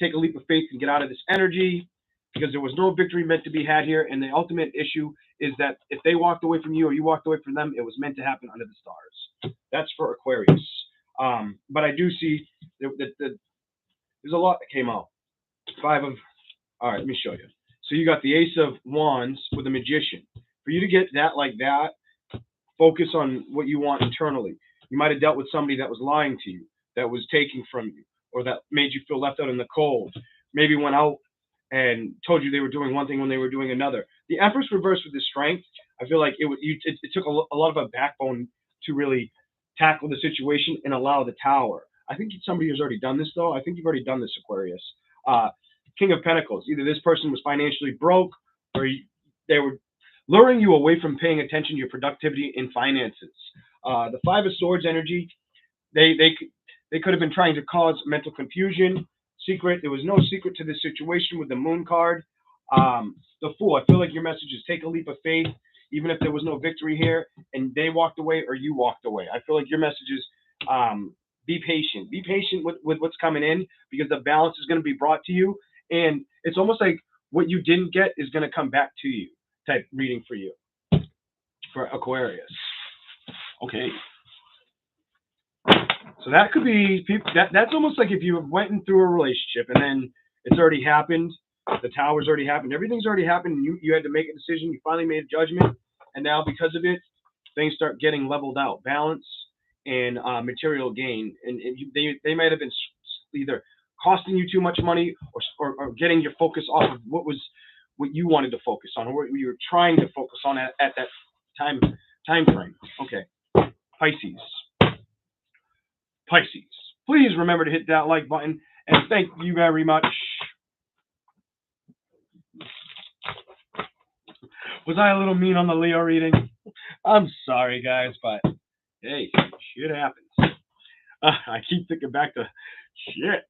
Speaker 1: Take a leap of faith and get out of this energy, because there was no victory meant to be had here. And the ultimate issue is that if they walked away from you or you walked away from them, it was meant to happen under the stars. That's for Aquarius. But I do see that there's a lot that came out. All right, let me show you. So you got the Ace of Wands with the Magician. For you to get that like that, focus on what you want internally. You might have dealt with somebody that was lying to you, that was taking from you, or that made you feel left out in the cold. Maybe went out and told you they were doing one thing when they were doing another. The Empress reversed with the Strength. I feel like it took a lot of a backbone to really tackle the situation and allow the Tower. I think somebody has already done this, though. I think you've already done this, Aquarius. King of Pentacles. Either this person was financially broke, or they were luring you away from paying attention to your productivity in finances. The 5 of Swords energy. They could have been trying to cause mental confusion. Secret. There was no secret to this situation with the Moon card. The Fool. I feel like your message is take a leap of faith, even if there was no victory here, and they walked away or you walked away. I feel like your message is be patient. Be patient with what's coming in, because the balance is going to be brought to you. And it's almost like what you didn't get is going to come back to you type reading for you, for Aquarius. Okay. So that could be, that's almost like if you went in through a relationship and then it's already happened, the Tower's already happened, everything's already happened, and you had to make a decision, you finally made a judgment, and now because of it, things start getting leveled out, balance and material gain. And they might have been either costing you too much money or getting your focus off of what you wanted to focus on, or what you were trying to focus on at that time frame. Okay. Pisces. Please remember to hit that like button, and thank you very much. Was I a little mean on the Leo reading? I'm sorry, guys, but hey, shit happens. I keep thinking back to shit.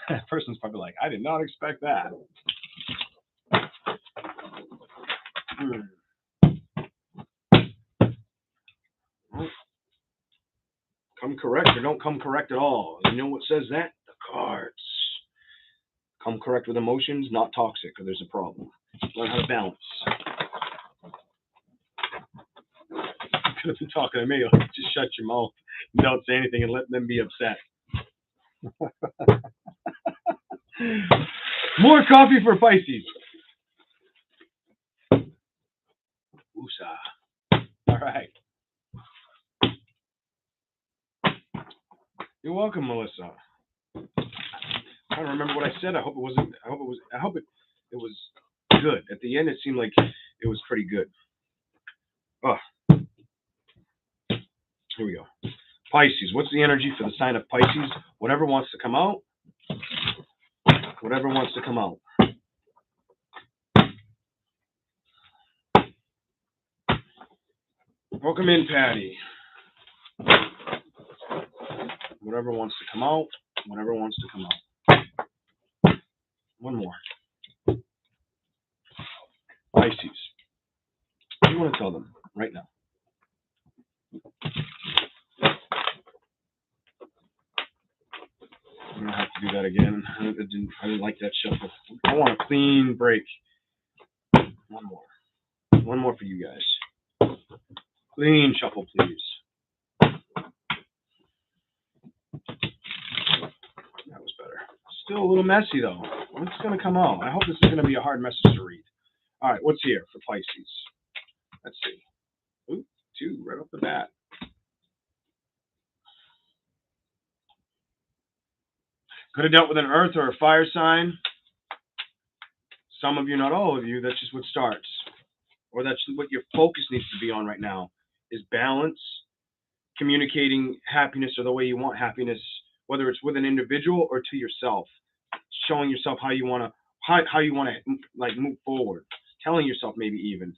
Speaker 1: That person's probably like, I did not expect that. Come correct or don't come correct at all. You know what says that? The cards. Come correct with emotions, not toxic, or there's a problem. Learn how to balance. You could have been talking to me, like, just shut your mouth and don't say anything and let them be upset. More coffee for Pisces. Woosah. All right. You're welcome, Melissa. I'm trying to remember what I said. I hope it wasn't. I hope it was good. At the end, it seemed like it was pretty good. Oh, here we go. Pisces. What's the energy for the sign of Pisces? Whatever wants to come out. Whatever wants to come out. Welcome in, Patty. Whatever wants to come out. Whatever wants to come out. One more. Pisces. What do you want to tell them right now? I'm going to have to do that again. I didn't like that shuffle. I want a clean break. One more. One more for you guys. Clean shuffle, please. That was better. Still a little messy, though. What's going to come out? I hope this is going to be a hard message to read. All right, what's here for Pisces? Let's see. Ooh, 2 right off the bat. Could have dealt with an earth or a fire sign. Some of you, not all of you, that's just what starts. Or that's what your focus needs to be on right now, is balance, communicating happiness or the way you want happiness, whether it's with an individual or to yourself. Showing yourself how you want to like move forward. Telling yourself maybe even.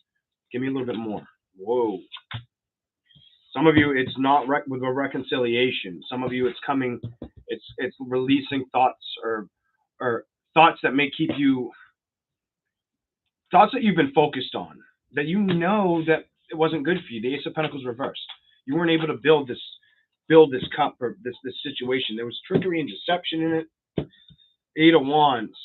Speaker 1: Give me a little bit more. Whoa. Some of you, it's not with a reconciliation. Some of you, it's coming, it's releasing thoughts or thoughts that may keep you, thoughts that you've been focused on, that you know that it wasn't good for you. The Ace of Pentacles reversed. You weren't able to build this cup or this situation. There was trickery and deception in it. 8 of Wands.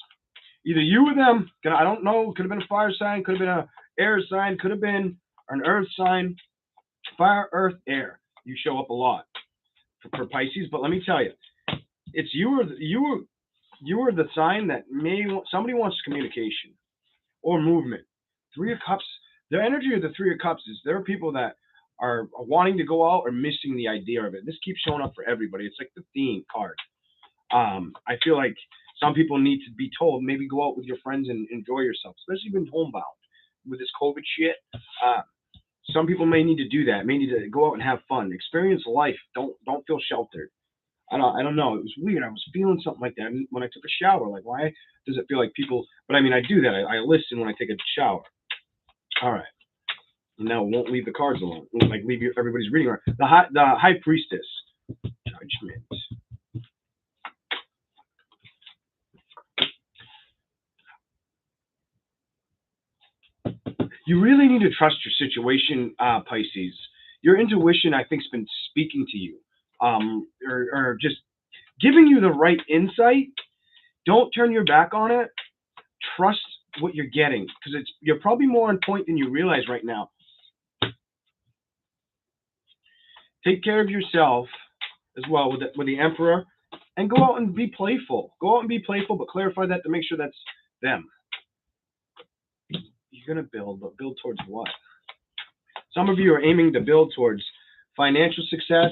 Speaker 1: Either you or them, I don't know, could have been a fire sign, could have been an air sign, could have been an earth sign. Fire, earth, air. You show up a lot for Pisces, but let me tell you, it's you are the sign that somebody wants communication or movement. 3 of Cups. The energy of the 3 of Cups is there are people that are wanting to go out or missing the idea of it. This keeps showing up for everybody. It's like the theme card. I feel like some people need to be told, maybe go out with your friends and enjoy yourself, especially when homebound with this COVID shit. Some people may need to do that. May need to go out and have fun, experience life. Don't feel sheltered. I don't know. It was weird. I was feeling something like that when I took a shower. Like, why does it feel like people? But I mean, I do that. I listen when I take a shower. All right. And now won't leave the cards alone. Won't like leave everybody's reading. The High Priestess. Judgment. You really need to trust your situation, Pisces. Your intuition, I think, has been speaking to you, or just giving you the right insight. Don't turn your back on it. Trust what you're getting, because you're probably more on point than you realize right now. Take care of yourself as well with the Emperor, and go out and be playful. Go out and be playful, but clarify that to make sure that's them. You're going to build, but build towards what? Some of you are aiming to build towards financial success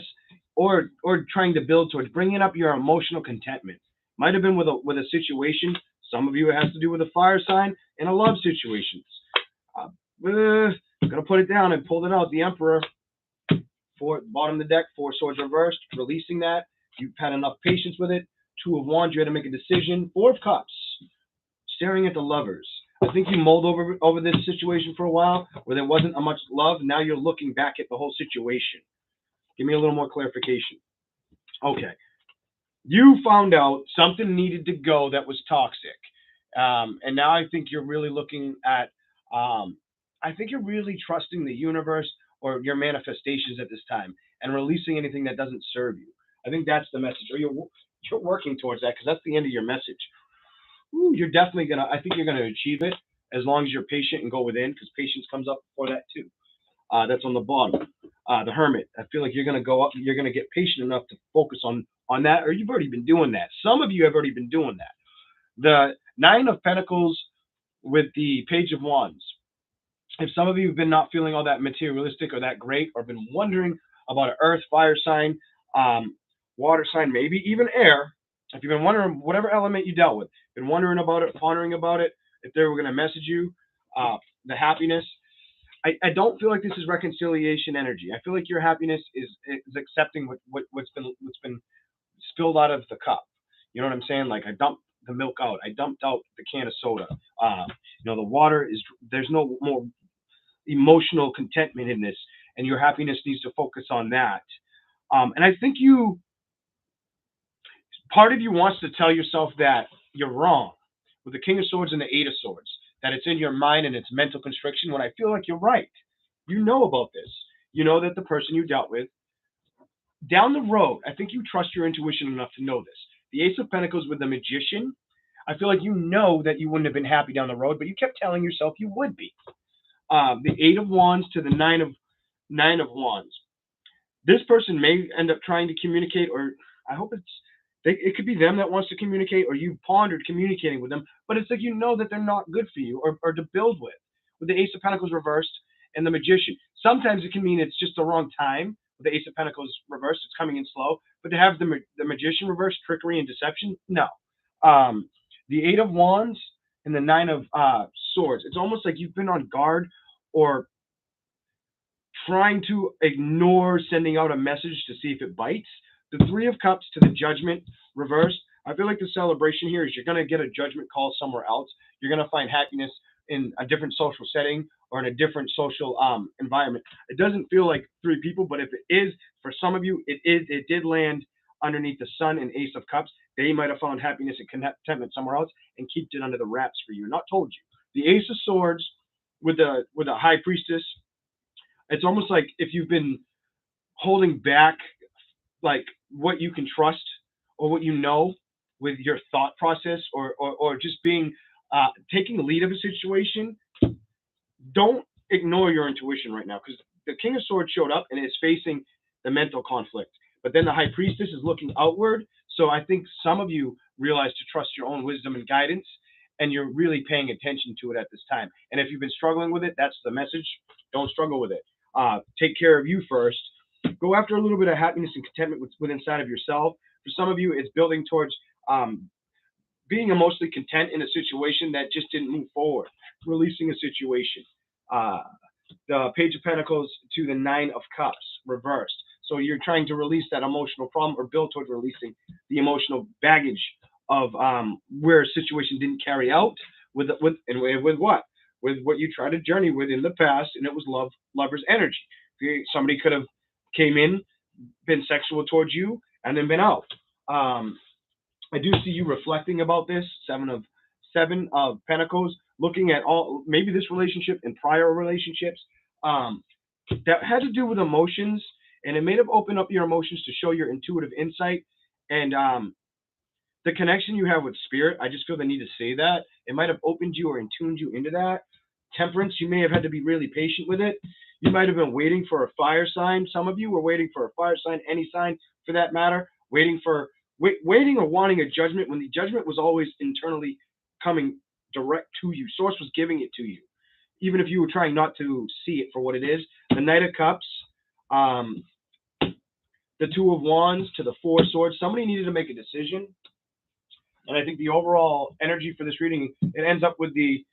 Speaker 1: or trying to build towards bringing up your emotional contentment. Might have been with a situation. Some of you, it has to do with a fire sign and a love situation. I'm going to put it down and pull it out. The Emperor, bottom of the deck, 4 swords reversed, releasing that. You've had enough patience with it. 2 of Wands, you had to make a decision. 4 of Cups, staring at the Lovers. I think you mulled over this situation for a while where there wasn't much love. Now you're looking back at the whole situation. Give me a little more clarification. Okay. You found out something needed to go that was toxic. And now I think you're really looking at, I think you're really trusting the universe or your manifestations at this time and releasing anything that doesn't serve you. I think that's the message. Or you're working towards that, because that's the end of your message. Ooh, you're definitely I think you're gonna achieve it as long as you're patient and go within, because patience comes up before that too. That's on the bottom. The Hermit. I feel like you're gonna go up. You're gonna get patient enough to focus on that, or you've already been doing that. Some of you have already been doing that. The 9 of Pentacles with the Page of Wands. If some of you have been not feeling all that materialistic or that great, or been wondering about an earth fire sign, water sign, maybe even air. If you've been wondering whatever element you dealt with, been wondering about it, pondering about it, if they were going to message you, the happiness. I don't feel like this is reconciliation energy. I feel like your happiness is accepting what's been spilled out of the cup. You know what I'm saying? Like I dumped the milk out. I dumped out the can of soda. The water is, there's no more emotional contentment in this, and your happiness needs to focus on that. And I think part of you wants to tell yourself that you're wrong with the King of Swords and the Eight of Swords, that it's in your mind and it's mental constriction, when I feel like you're right. You know about this. You know that the person you dealt with, down the road, I think you trust your intuition enough to know this. The Ace of Pentacles with the Magician, I feel like you know that you wouldn't have been happy down the road, but you kept telling yourself you would be. The Eight of Wands to the Nine of Wands. This person may end up trying to communicate, or I hope it could be them that wants to communicate, or you pondered communicating with them, but it's like you know that they're not good for you or to build with. With the Ace of Pentacles reversed and the Magician, sometimes it can mean it's just the wrong time. With the Ace of Pentacles reversed, it's coming in slow. But to have the Magician reversed, trickery and deception, no. The Eight of Wands and the Nine of Swords, it's almost like you've been on guard or trying to ignore sending out a message to see if it bites. The Three of Cups to the Judgment reversed. I feel like the celebration here is you're going to get a judgment call somewhere else. You're going to find happiness in a different social setting or in a different social environment. It doesn't feel like three people, but if it is, for some of you, it did land underneath the Sun and Ace of Cups. They might have found happiness and contentment somewhere else and kept it under the wraps for you, not told you. The Ace of Swords with the High Priestess, it's almost like if you've been holding back like what you can trust or what you know with your thought process or just being taking the lead of a situation, don't ignore your intuition right now, because the King of Swords showed up and is facing the mental conflict. But then the High Priestess is looking outward. So I think some of you realize to trust your own wisdom and guidance, and you're really paying attention to it at this time. And if you've been struggling with it, that's the message. Don't struggle with it. Take care of you first. Go after a little bit of happiness and contentment within inside of yourself. For some of you, it's building towards being emotionally content in a situation that just didn't move forward, releasing a situation. The Page of Pentacles to the Nine of Cups, reversed. So you're trying to release that emotional problem or build towards releasing the emotional baggage of where a situation didn't carry out with what? With what you tried to journey with in the past, and it was lover's energy. Somebody could have came in, been sexual towards you, and then been out. I do see you reflecting about this. Seven of Pentacles, looking at maybe this relationship and prior relationships that had to do with emotions, and it may have opened up your emotions to show your intuitive insight and the connection you have with spirit. I just feel the need to say that. It might have opened you or tuned you into that. Temperance, you may have had to be really patient with it. You might have been waiting for a fire sign. Some of you were waiting for a fire sign, any sign for that matter, waiting or wanting a judgment when the judgment was always internally coming direct to you. Source was giving it to you, even if you were trying not to see it for what it is. The Knight of Cups, the Two of Wands to the Four of Swords. Somebody needed to make a decision. And I think the overall energy for this reading, it ends up with the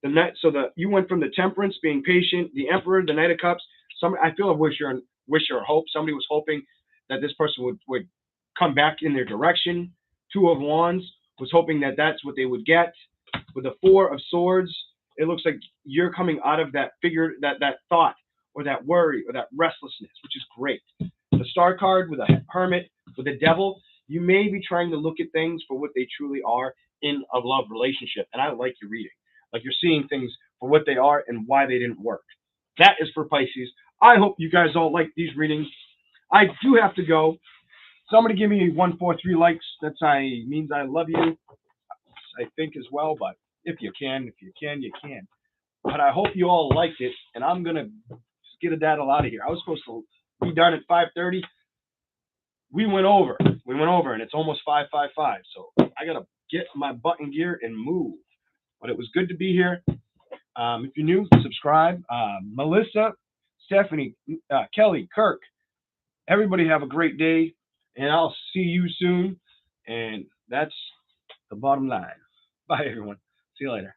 Speaker 1: Knight. So you went from the Temperance, being patient, the Emperor, the Knight of Cups. I feel a wish or hope. Somebody was hoping that this person would come back in their direction. Two of Wands was hoping that that's what they would get. With the Four of Swords, it looks like you're coming out of that that thought or that worry or that restlessness, which is great. The Star card with a Hermit, with the Devil, you may be trying to look at things for what they truly are in a love relationship. And I like your reading. Like you're seeing things for what they are and why they didn't work. That is for Pisces. I hope you guys all like these readings. I do have to go. Somebody give me 143 likes. That means I love you. I think as well, but if you can, you can. But I hope you all liked it, and I'm gonna skedaddle out of here. I was supposed to be done at 5:30. We went over, and it's almost 5:55. So I gotta get my butt in gear and move. But it was good to be here. If you're new, subscribe. Melissa, Stephanie, Kelly, Kirk, everybody have a great day. And I'll see you soon. And that's the bottom line. Bye, everyone. See you later.